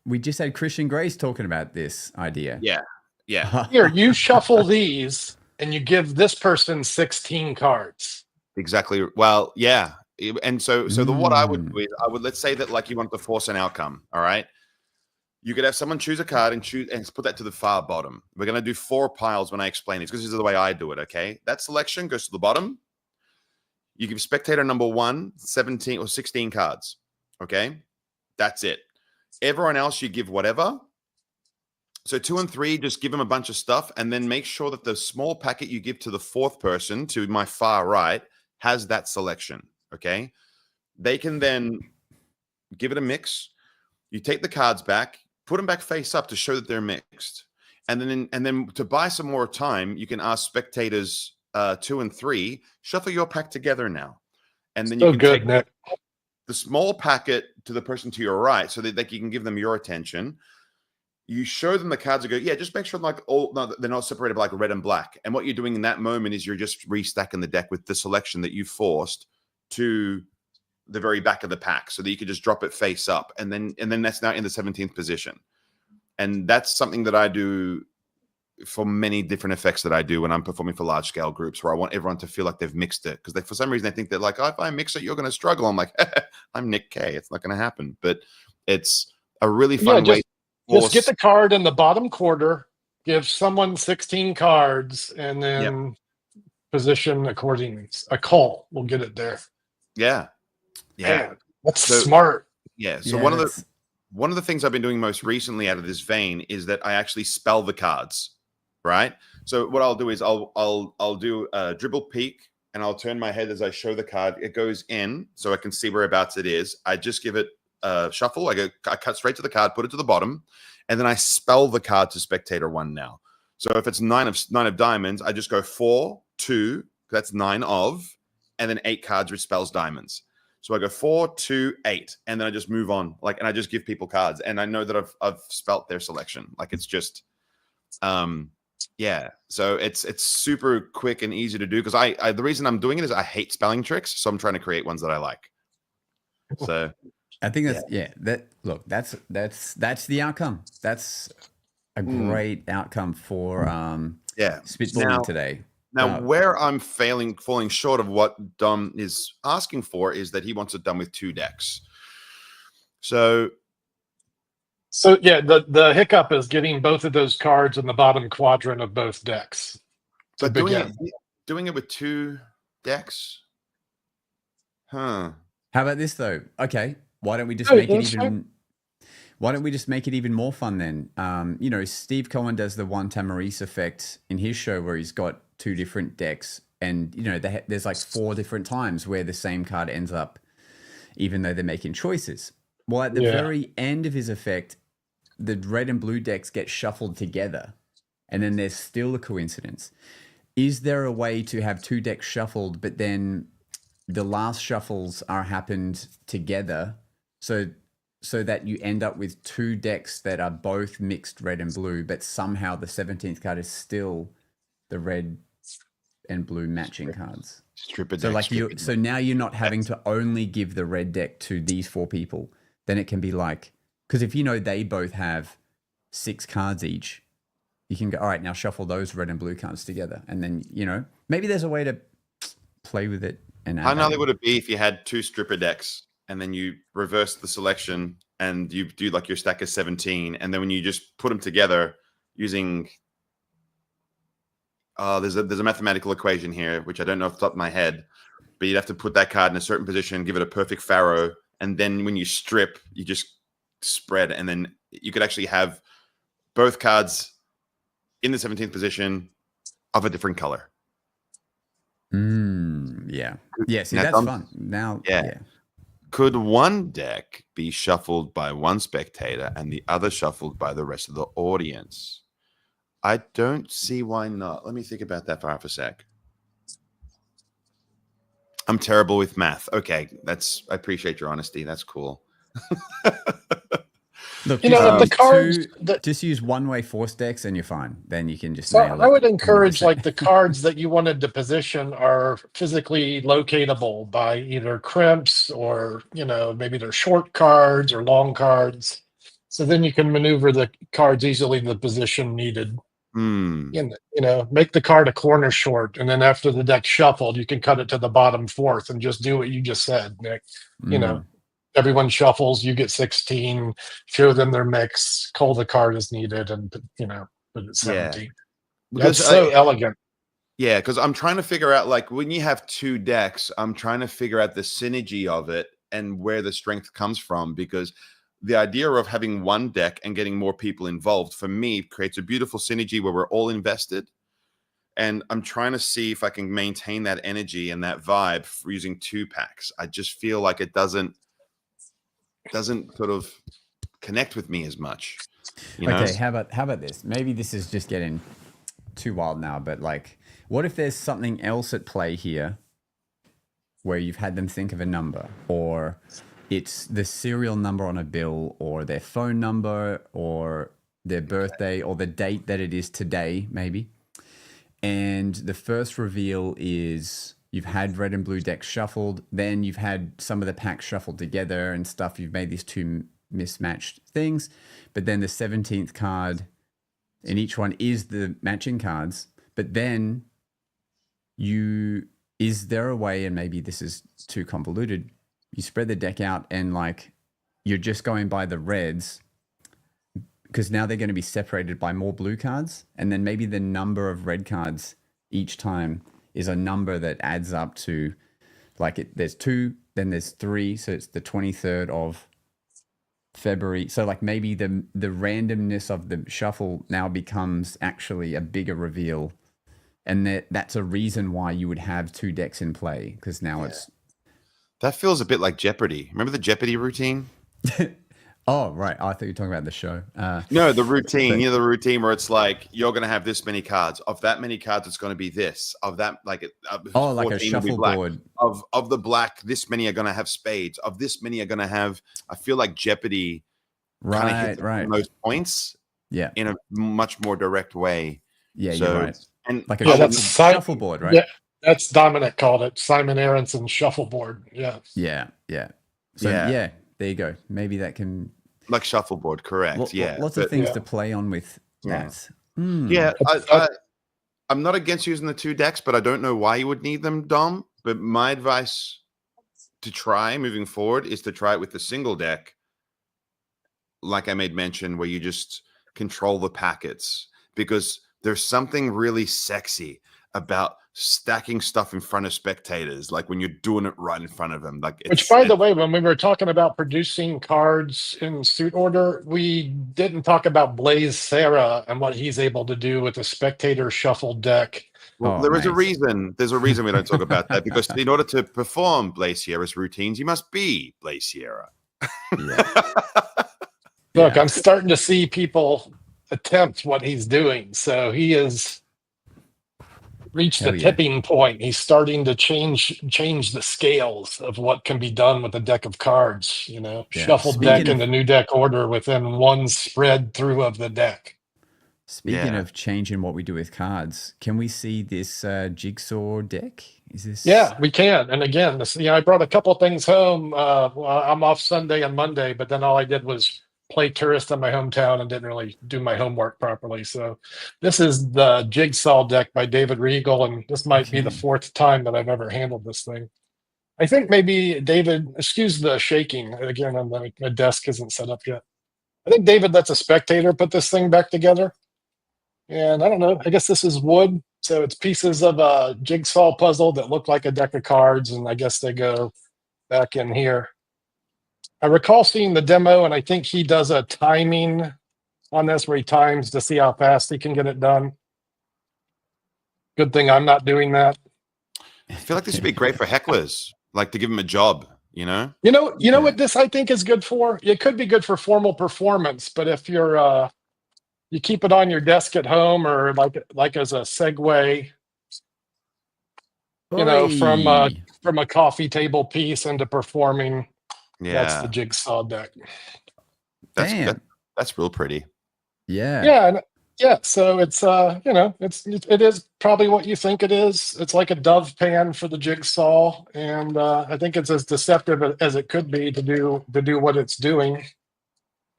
We just had Christian Grace talking about this idea. Yeah. Here, you shuffle these, and you give this person 16 cards. Exactly. Well, yeah. And so what I would do is let's say that like you want to force an outcome. All right. You could have someone choose a card and put that to the far bottom. We're going to do 4 piles when I explain this, because this is the way I do it. Okay. That selection goes to the bottom. You give spectator number 1, 17 or 16 cards. Okay. That's it. Everyone else, you give whatever. So 2 and 3, just give them a bunch of stuff, and then make sure that the small packet you give to the 4th person, to my far right, has that selection. Okay. They can then give it a mix. You take the cards back, put them back face up to show that they're mixed. And then to buy some more time, you can ask spectators 2 and 3, shuffle your pack together now. And then you can take Nick. the small packet to the person to your right, so that you can give them your attention. You show them the cards and go, just make sure they're not separated by like red and black. And what you're doing in that moment is you're just restacking the deck with the selection that you forced to the very back of the pack, so that you could just drop it face up. And then that's now in the 17th position. And that's something that I do for many different effects that I do when I'm performing for large scale groups, where I want everyone to feel like they've mixed it. Because for some reason they think that like, if I mix it, you're going to struggle. I'm like, I'm Nick K. It's not going to happen. But it's a really fun way. Just get the card in the bottom quarter, give someone 16 cards, and then position accordingly. A call will get it there. Yeah. Man, that's smart. Yeah. So one of the things I've been doing most recently out of this vein is that I actually spell the cards, right? So what I'll do is I'll do a dribble peek, and I'll turn my head as I show the card. It goes in, so I can see whereabouts it is. I just give it shuffle. I cut straight to the card, put it to the bottom, and then I spell the card to spectator 1 now. So if it's 9 of diamonds, I just go 4, 2, that's 9 of, and then 8 cards which spells diamonds. So I go 4, 2, 8, and then I just move on, and I just give people cards, and I know that I've spelt their selection. Like, it's just, So it's super quick and easy to do, because I the reason I'm doing it is I hate spelling tricks, so I'm trying to create ones that I like. So I think that's that's the outcome. That's a great outcome for spitballing today. Now, where I'm falling short of what Dom is asking for is that he wants it done with 2 decks. So the hiccup is getting both of those cards in the bottom quadrant of both decks. But doing it with 2 decks, Huh. How about this though? Okay, why don't we just Hey, make it that's even? fine. Why don't we just make it even more fun then? You know, Steve Cohen does the one Tamarice effect in his show where he's got 2 different decks, and you know, there's like 4 different times where the same card ends up, even though they're making choices. Well, at the Yeah. very end of his effect, the red and blue decks get shuffled together, and then there's still a coincidence. Is there a way to have 2 decks shuffled, but then the last shuffles are happened together, so that you end up with 2 decks that are both mixed red and blue, but somehow the 17th card is still the red and blue matching cards. Stripper So deck, like stripper so deck. now you're not having to only give the red deck to these 4 people. Then it can be like, because if you know they both have 6 cards each, you can go, all right, now shuffle those red and blue cards together. And then, you know, maybe there's a way to play with it. And How add that gnarly in. would it be if you had 2 stripper decks and then you reverse the selection and you do like your stack of 17, and then when you just put them together using there's a mathematical equation here which I don't know off the top of my head, but you'd have to put that card in a certain position, give it a perfect faro, and then when you strip, you just spread, and then you could actually have both cards in the 17th position of a different color. Yeah. Yeah, see, Now, that's fun. Now, Yeah. yeah. Could one deck be shuffled by one spectator and the other shuffled by the rest of the audience? I don't see why not. Let me think about that for half a sec. I'm terrible with math. Okay, I appreciate your honesty. That's cool. Look, You know, just the use cards just use one-way force decks and you're fine. Then you can just So nail it. I would And encourage you're like the cards that you wanted to position are physically locatable by either crimps or, you know, maybe they're short cards or long cards. So then you can maneuver the cards easily to the position needed. You know, make the card a corner short, and then after the deck's shuffled, you can cut it to the bottom 4th and just do what you just said, Nick. You know, everyone shuffles, you get 16, show them their mix, call the card as needed, and you know, put it 17. Because That's so elegant. Yeah, because I'm trying to figure out, like, when you have 2 decks, I'm trying to figure out the synergy of it and where the strength comes from, because the idea of having one deck and getting more people involved, for me, creates a beautiful synergy where we're all invested. And I'm trying to see if I can maintain that energy and that vibe for using 2 packs. I just feel like it doesn't sort of connect with me as much. You know? Okay, how about this? Maybe this is just getting too wild now, but like, what if there's something else at play here where you've had them think of a number, or it's the serial number on a bill, or their phone number, or their birthday, or the date that it is today, maybe. And the first reveal is you've had red and blue decks shuffled, then you've had some of the packs shuffled together and stuff. You've made these 2 mismatched things, but then the 17th card in each one is the matching cards. But then is there a way, and maybe this is too convoluted, you spread the deck out and like you're just going by the reds, because now they're going to be separated by more blue cards, and then maybe the number of red cards each time is a number that adds up to, like, there's 2, then there's 3, so it's the 23rd of February. So like maybe the randomness of the shuffle now becomes actually a bigger reveal, and that's a reason why you would have 2 decks in play, because now That feels a bit like Jeopardy. Remember the Jeopardy routine? Oh, right. I thought you were talking about the show. No, the routine. You know, the routine where it's like, you're going to have this many cards. Of that many cards, it's going to be this. Of that, like, like a 14 will be black. shuffleboard. Of the black, this many are going to have spades. Of this many are going to have. I feel like Jeopardy kind of hits those points. Yeah. In a much more direct way. Yeah, So, you're right. And like a that's shuffleboard, right? Yeah, that's Dominic called it. Simon Aronson shuffleboard. Yeah. Yeah. So yeah, there you go. Maybe that can, like shuffleboard, correct? lots of things to play on with that. Yeah, I'm not against using the 2 decks, but I don't know why you would need them, Dom. But my advice to try moving forward is to try it with the single deck, like I made mention, where you just control the packets, because there's something really sexy about stacking stuff in front of spectators, like when you're doing it right in front of them. Like, Which, by the way, when we were talking about producing cards in suit order, we didn't talk about Blaze Sarah and what he's able to do with the spectator shuffle deck. Well, Oh, there is a mate. reason. There's a reason we don't talk about that, because in order to perform Blaze Sierra's routines, you must be Blaze Sierra. Yeah. Look, Yeah. I'm starting to see people attempt what he's doing. So he has reached Hell a yeah. tipping point. He's starting to change the scales of what can be done with a deck of cards. You know, Yeah. shuffled deck Speaking in the new deck order within one spread through of the deck. Speaking Yeah. of changing what we do with cards, can we see this Jigsaw deck? Is this? Yeah, we can. And again, this, I brought a couple things home. Well, I'm off Sunday and Monday, but then all I did was play tourist in my hometown and didn't really do my homework properly. So this is the Jigsaw deck by David Regal, and this might be the Okay. 4th time that I've ever handled this thing. I think maybe David, excuse the shaking again, my desk isn't set up yet. I think David lets a spectator put this thing back together. And I don't know, I guess this is wood. So it's pieces of a jigsaw puzzle that look like a deck of cards. And I guess they go back in here. I recall seeing the demo, and I think he does a timing on this where he times to see how fast he can get it done. Good thing I'm not doing that. I feel like this would be great for hecklers, like to give them a job, you know? You know what this I think is good for? It could be good for formal performance, but if you're you keep it on your desk at home, or like as a segue, Oi. from a coffee table piece into performing, that's Yeah. the Jigsaw deck. Damn. That's real pretty. Yeah. Yeah, so it's it is probably what you think it is. It's like a dove pan for the Jigsaw, and I think it's as deceptive as it could be to do what it's doing,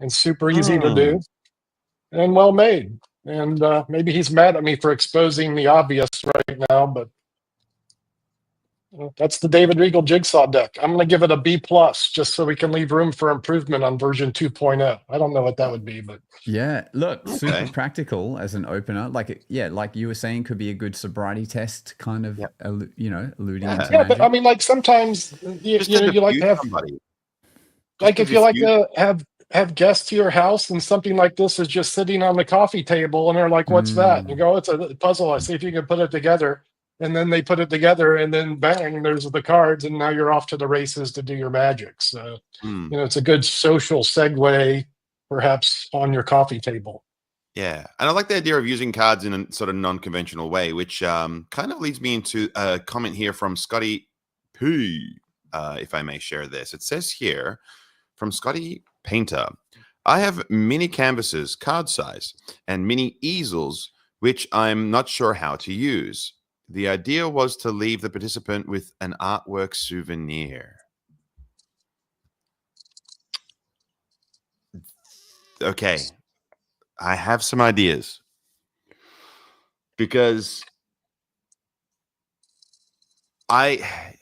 and super easy to do, and well made. And maybe he's mad at me for exposing the obvious right now, but that's the David Regal Jigsaw deck. I'm going to give it a B+, just so we can leave room for improvement on version 2.0. I don't know what that would be, but Yeah. Look, super Okay. practical as an opener. Like, like you were saying, could be a good sobriety test, kind of, Yep. alluding Yeah. into yeah, but magic. I mean, like sometimes you Just to like to diffuse have somebody. like if you like diffuse- to have guests to your house and something like this is just sitting on the coffee table and they're like, "What's that?" And you go, "It's a puzzle. I see if you can put it together." And then they put it together, and then bang, there's the cards, and now you're off to the races to do your magic. So it's a good social segue, perhaps on your coffee table. Yeah. And I like the idea of using cards in a sort of non-conventional way, which kind of leads me into a comment here from Scotty P. If I may share this. It says here from Scotty Painter, I have mini canvases, card size, and mini easels, which I'm not sure how to use. The idea was to leave the participant with an artwork souvenir. Okay. I have some ideas. Because I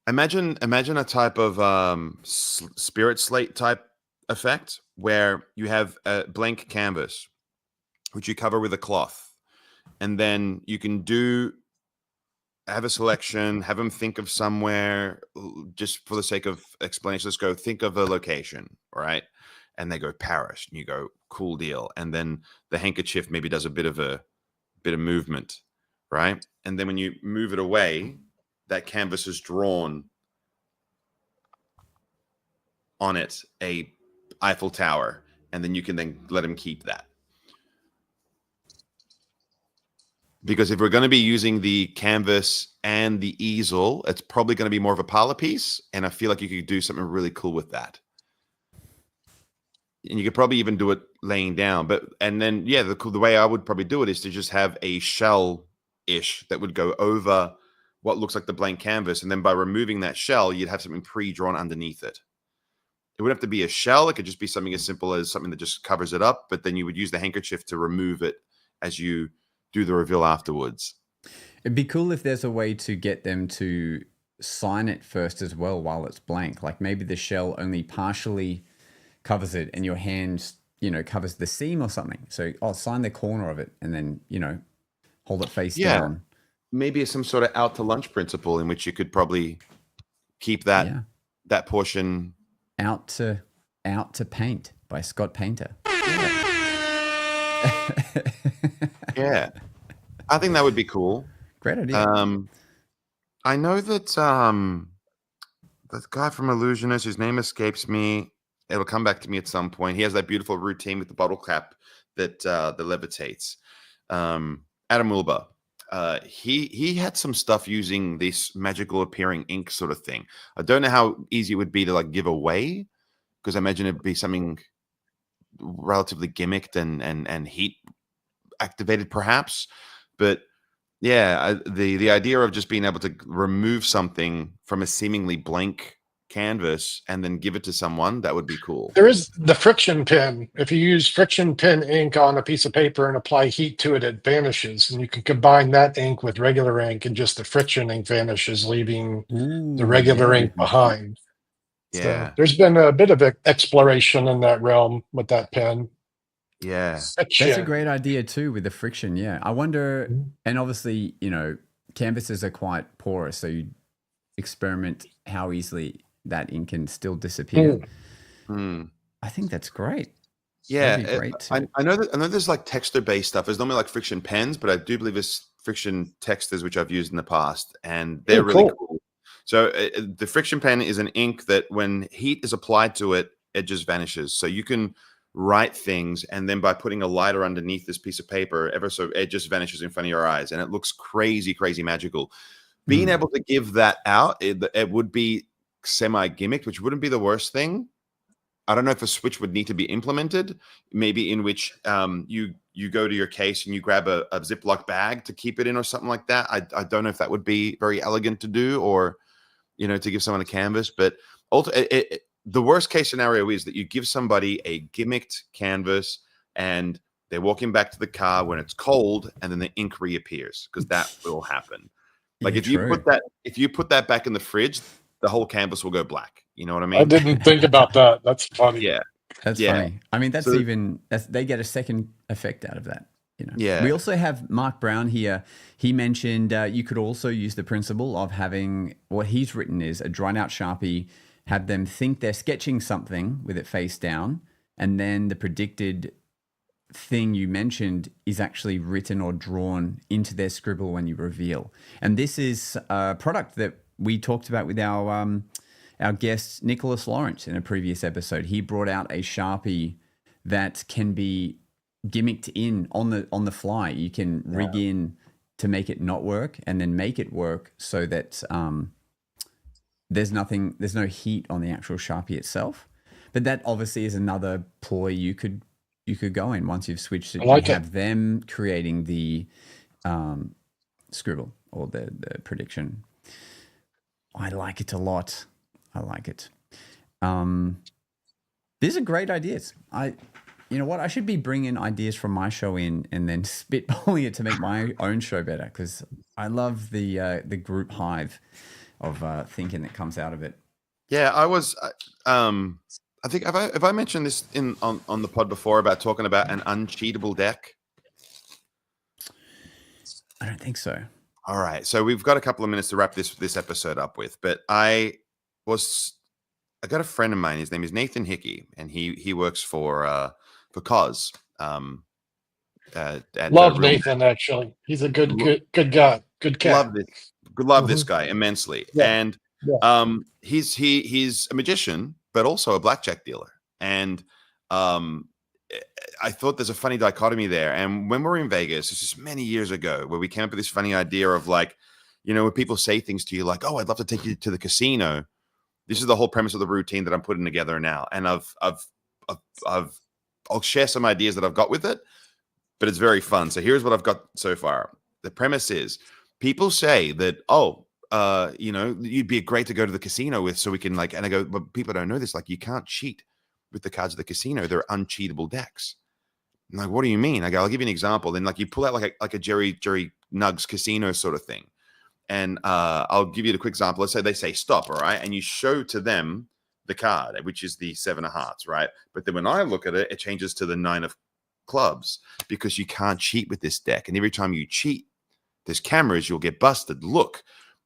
imagine a type of spirit slate type effect where you have a blank canvas, which you cover with a cloth. And then you can have a selection, have them think of somewhere, just for the sake of explanation. Let's go think of a location, right? And they go Paris, and you go, cool deal. And then the handkerchief maybe does a bit of movement, right? And then when you move it away, that canvas is drawn on it a Eiffel Tower, and then you can then let him keep that. Because if we're going to be using the canvas and the easel, it's probably going to be more of a parlor piece. And I feel like you could do something really cool with that. And you could probably even do it laying down. And then, the way I would probably do it is to just have a shell-ish that would go over what looks like the blank canvas. And then by removing that shell, you'd have something pre-drawn underneath it. It wouldn't have to be a shell. It could just be something as simple as something that just covers it up. But then you would use the handkerchief to remove it as you do the reveal afterwards. It'd be cool if there's a way to get them to sign it first as well while it's blank. Like maybe the shell only partially covers it and your hand, covers the seam or something. So sign the corner of it and then, hold it face down. maybe some sort of out to lunch principle in which you could probably keep that portion Out to Paint by Scott Painter. Yeah, I think that would be cool. Great idea. I know that the guy from Illusionist, whose name escapes me, it'll come back to me at some point. He has that beautiful routine with the bottle cap that levitates. Adam Wilbur. He had some stuff using this magical appearing ink sort of thing. I don't know how easy it would be to like give away, because I imagine it'd be something relatively gimmicked and heat activated perhaps. But yeah, the idea of just being able to remove something from a seemingly blank canvas and then give it to someone, that would be cool. There is the friction pen. If you use friction pen ink on a piece of paper and apply heat to it, it vanishes. And you can combine that ink with regular ink, and just the friction ink vanishes, leaving the regular ink behind. Yeah. So there's been a bit of exploration in that realm with that pen. Yeah. That's a great idea too, with the friction. Yeah. I wonder, and obviously, canvases are quite porous, so you experiment how easily that ink can still disappear. I think that's great. Yeah. That'd be great too. I know there's like texture-based stuff. There's normally like friction pens, but I do believe there's friction textures, which I've used in the past, and they're really cool. So the friction pen is an ink that when heat is applied to it, it just vanishes. So you can write things, and then by putting a lighter underneath this piece of paper, it just vanishes in front of your eyes, and it looks crazy magical. Being able to give that out, it would be semi-gimmicked, which wouldn't be the worst thing. I don't know if a switch would need to be implemented, maybe in which you go to your case and you grab a Ziploc bag to keep it in or something like that. I don't know if that would be very elegant to do, or to give someone a canvas. But the worst case scenario is that you give somebody a gimmicked canvas and they're walking back to the car when it's cold, and then the ink reappears, because that will happen. Like if you put that back in the fridge, the whole canvas will go black. You know what I mean? I didn't think about that. That's funny. Yeah. That's funny. I mean, they get a second effect out of that. Yeah. We also have Mark Brown here. He mentioned you could also use the principle of having what he's written is a dried out Sharpie, have them think they're sketching something with it face down, and then the predicted thing you mentioned is actually written or drawn into their scribble when you reveal. And this is a product that we talked about with our guest Nicholas Lawrence in a previous episode. He brought out a Sharpie that can be gimmicked in on the fly. You can rig in to make it not work, and then make it work so that there's no heat on the actual Sharpie itself. But that obviously is another ploy you could go in once you've switched it. You have them creating the scribble or the prediction. I like it a lot. I like it. These are great ideas. You know what? I should be bringing ideas from my show in and then spitballing it to make my own show better, because I love the group hive of thinking that comes out of it. Yeah, I think have I mentioned this on the pod before about talking about an uncheatable deck? I don't think so. All right, so we've got a couple of minutes to wrap this episode up with, but I got a friend of mine. His name is Nathan Hickey, and he works for Cos. Love Nathan, actually. He's a good guy. Good cat. Love this guy immensely. Yeah. And he's a magician, but also a blackjack dealer. And I thought there's a funny dichotomy there. And when we were in Vegas, this is many years ago, where we came up with this funny idea of like, when people say things to you like, "Oh, I'd love to take you to the casino." This is the whole premise of the routine that I'm putting together now. And I'll share some ideas that I've got with it, but it's very fun. So here's what I've got so far. The premise is people say that, you'd be great to go to the casino with, so we can and I go, but people don't know this. Like, you can't cheat with the cards of the casino. They're uncheatable decks. I'm like, what do you mean? I go, I'll give you an example. And you pull out like a Jerry Nugs casino sort of thing. And I'll give you the quick example. Let's say they say stop, all right? And you show to them the card, which is the 7 of hearts, right? But then when I look at it, it changes to the 9 of clubs, because you can't cheat with this deck. And every time you cheat, There's cameras. You'll get busted. Look.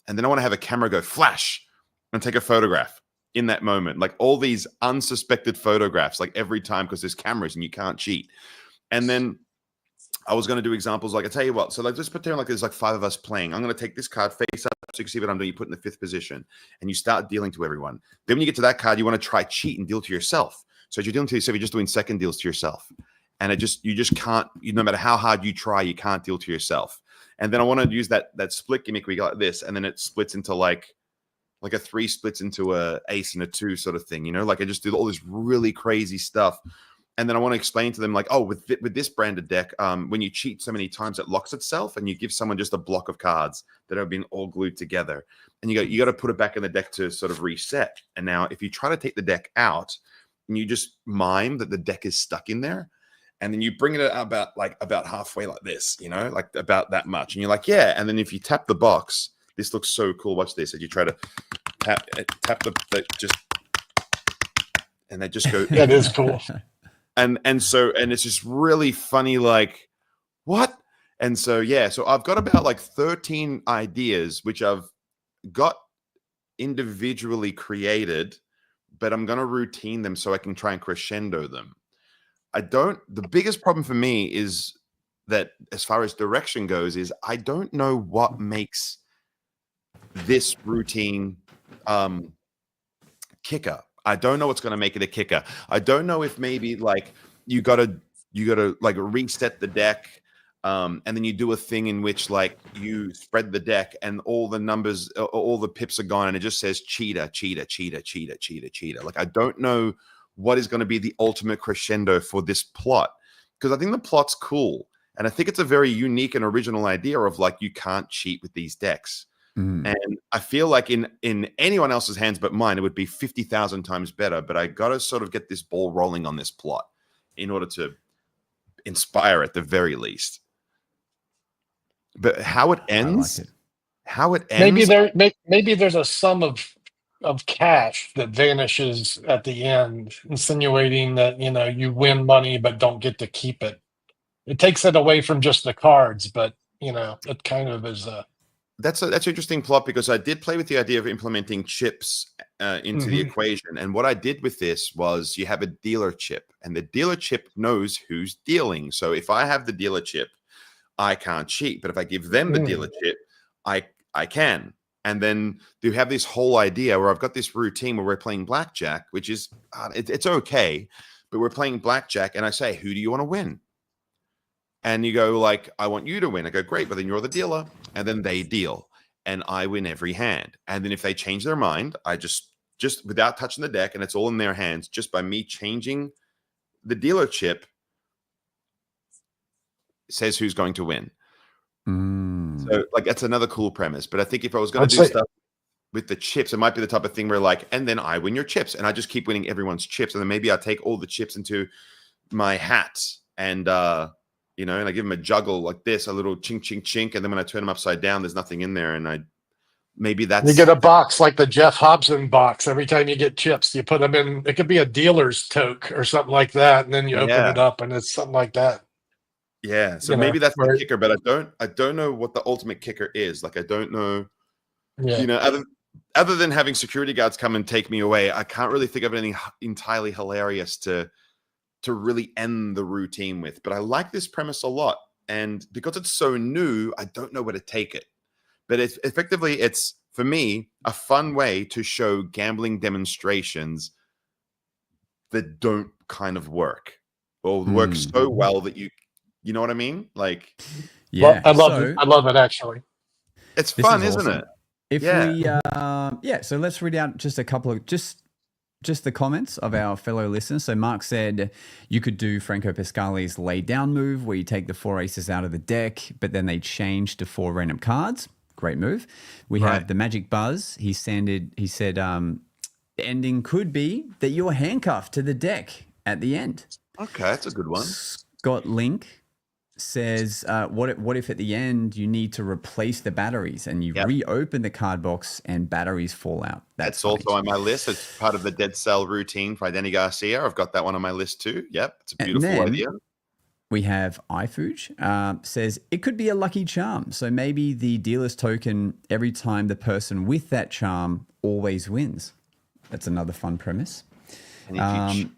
And then I want to have a camera go flash and take a photograph in that moment. Like all these unsuspected photographs, like every time, because there's cameras and you can't cheat. And then I was going to do examples like, I tell you what, so like just pretend like there's like 5 of us playing. I'm going to take this card face up so you can see what I'm doing. You put in the 5th position and you start dealing to everyone. Then when you get to that card, you want to try cheat and deal to yourself. So as you're dealing to yourself, you're just doing second deals to yourself. And you just can't, no matter how hard you try, you can't deal to yourself. And then I want to use that split gimmick where you go like this, and then it splits into like a 3 splits into a ace and a 2 sort of thing, like I just do all this really crazy stuff. And then I want to explain to them like, oh, with this branded deck, when you cheat so many times, it locks itself and you give someone just a block of cards that have been all glued together. And you got to put it back in the deck to sort of reset. And now if you try to take the deck out and you just mime that the deck is stuck in there, and then you bring it about halfway like this, like about that much. And you're like, yeah. And then if you tap the box, this looks so cool. Watch this. And you try to tap the just, and they just go. That is cool. And it's just really funny, like, what? And so, yeah, so I've got about like 13 ideas, which I've got individually created, but I'm going to routine them so I can try and crescendo them. The biggest problem for me is that as far as direction goes, is I don't know what makes this routine kicker. I don't know what's going to make it a kicker. I don't know if maybe like you gotta like reset the deck, and then you do a thing in which like you spread the deck and all the numbers, all the pips are gone, and it just says cheater. Like I don't know what is going to be the ultimate crescendo for this plot, because I think the plot's cool, and I think it's a very unique and original idea of like you can't cheat with these decks. And I feel like in anyone else's hands but mine, it would be 50,000 times better. But I got to sort of get this ball rolling on this plot in order to inspire at the very least. But how it ends, Maybe there's a sum of cash that vanishes at the end, insinuating that you win money but don't get to keep it. It takes it away from just the cards, but it kind of is a. That's an interesting plot, because I did play with the idea of implementing chips into the equation. And what I did with this was you have a dealer chip, and the dealer chip knows who's dealing. So if I have the dealer chip, I can't cheat. But if I give them the dealer chip, I can. And then you have this whole idea where I've got this routine where we're playing blackjack, which is it's okay, but we're playing blackjack, and I say, who do you want to win? And you go like, I want you to win. I go, great, but then you're the dealer. And then they deal, and I win every hand. And then if they change their mind, I just without touching the deck, and it's all in their hands, just by me changing the dealer chip, says who's going to win. So like that's another cool premise. But I think if I was going to do stuff with the chips, it might be the type of thing where like, and then I win your chips, and I just keep winning everyone's chips, and then maybe I take all the chips into my hat, and and I give them a juggle like this, a little chink, chink, chink. And then when I turn them upside down, there's nothing in there. And maybe that's... You get a box like the Jeff Hobson box. Every time you get chips, you put them in. It could be a dealer's toque or something like that. And then you open it up and it's something like that. Yeah. So maybe that's the kicker, but I don't know what the ultimate kicker is. Like, I don't know, other than having security guards come and take me away, I can't really think of anything entirely hilarious to really end the routine with. But I like this premise a lot, and because it's so new, I don't know where to take it. But it's effectively, it's for me a fun way to show gambling demonstrations that don't kind of work, or work so well that you know what I mean? Like, yeah, I love it actually. It's fun, isn't it? If we so let's read out just a couple of just the comments of our fellow listeners. So Mark said you could do Franco Pasquale's lay down move where you take the 4 aces out of the deck, but then they change to 4 random cards. Great move. We have the Magic Buzz. He said the ending could be that you're handcuffed to the deck at the end. Okay, that's a good one. Scott Link says, what if at the end you need to replace the batteries and you reopen the card box and batteries fall out? That's also on my list. It's part of the Dead Cell routine by Danny Garcia. I've got that one on my list too. Yep, it's a beautiful idea. we have iFuge says it could be a lucky charm. So maybe the dealer's token every time the person with that charm always wins. That's another fun premise. And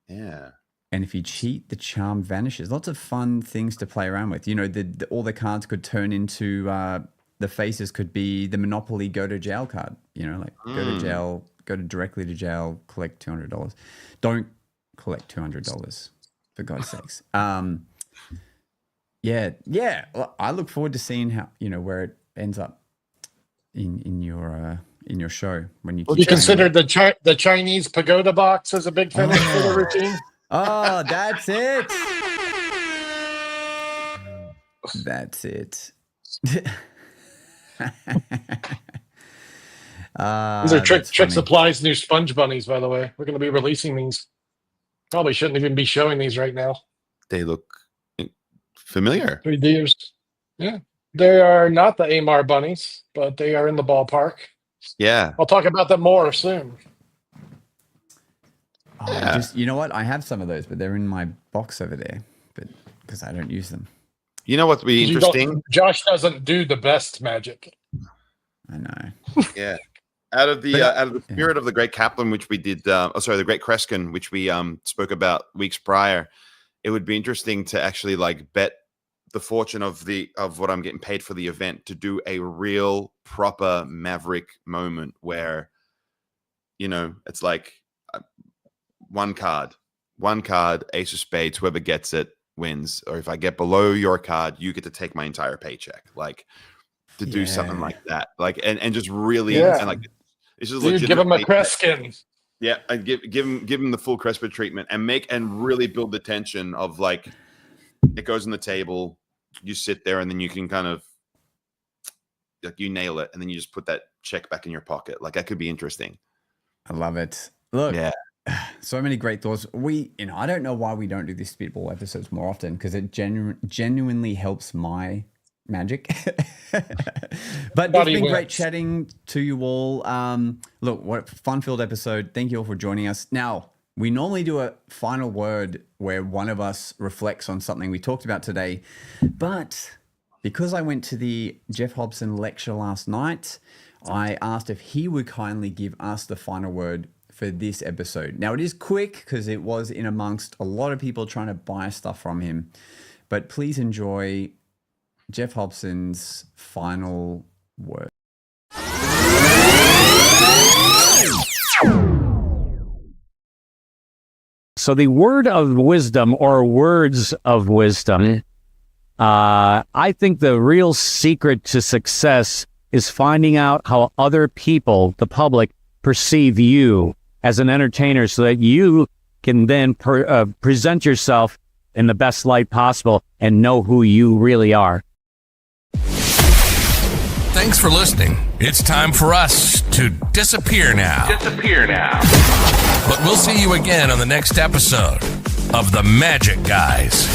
if if you cheat, the charm vanishes. Lots of fun things to play around with. You know, all the cards could turn into the faces could be the Monopoly go to jail card. You know, like go to jail, directly to jail, collect $200. Don't collect $200 for God's sakes. Yeah. Well, I look forward to seeing how where it ends up in your show when you. Would you consider the Chinese Pagoda box as a big finish for the routine? Oh, that's it. That's it. These are Trick Supply's new sponge bunnies, by the way. We're going to be releasing these. Probably shouldn't even be showing these right now. they look familiar. 3Ders. Yeah. They are not the Amar bunnies, but they are in the ballpark. Yeah. I'll talk about them more soon. Oh, Yeah. you know what? I have some of those, but they're in my box over there, but because I don't use them. You know what'd be interesting? Josh doesn't do the best magic. I know. Yeah. Out of the spirit of the Great Kaplan, which we did, the Great Kreskin, which we spoke about weeks prior, it would be interesting to actually like bet the fortune of what I'm getting paid for the event to do a real proper Maverick moment where, it's like one card, Ace of Spades, whoever gets it wins. Or if I get below your card, you get to take my entire paycheck. Like to do something like that, like and just really and like it's just dude, give him a Kreskin. Yeah, and give him the full Crespa treatment and really build the tension of like it goes on the table, you sit there, and then you can kind of like you nail it, and then you just put that check back in your pocket. Like that could be interesting. I love it. Look, so many great thoughts. I don't know why we don't do these Spitball episodes more often because it genuinely helps my magic. But it's been great chatting to you all. Look, what a fun-filled episode. Thank you all for joining us. Now, we normally do a final word where one of us reflects on something we talked about today, but because I went to the Jeff Hobson lecture last night, I asked if he would kindly give us the final word for this episode. Now, it is quick because it was in amongst a lot of people trying to buy stuff from him, but please enjoy Jeff Hobson's final word. So the word of wisdom or words of wisdom, I think the real secret to success is finding out how other people, the public, perceive you as an entertainer so that you can then present yourself in the best light possible and know who you really are. Thanks for listening. It's time for us to disappear now. But we'll see you again on the next episode of The Magic Guys.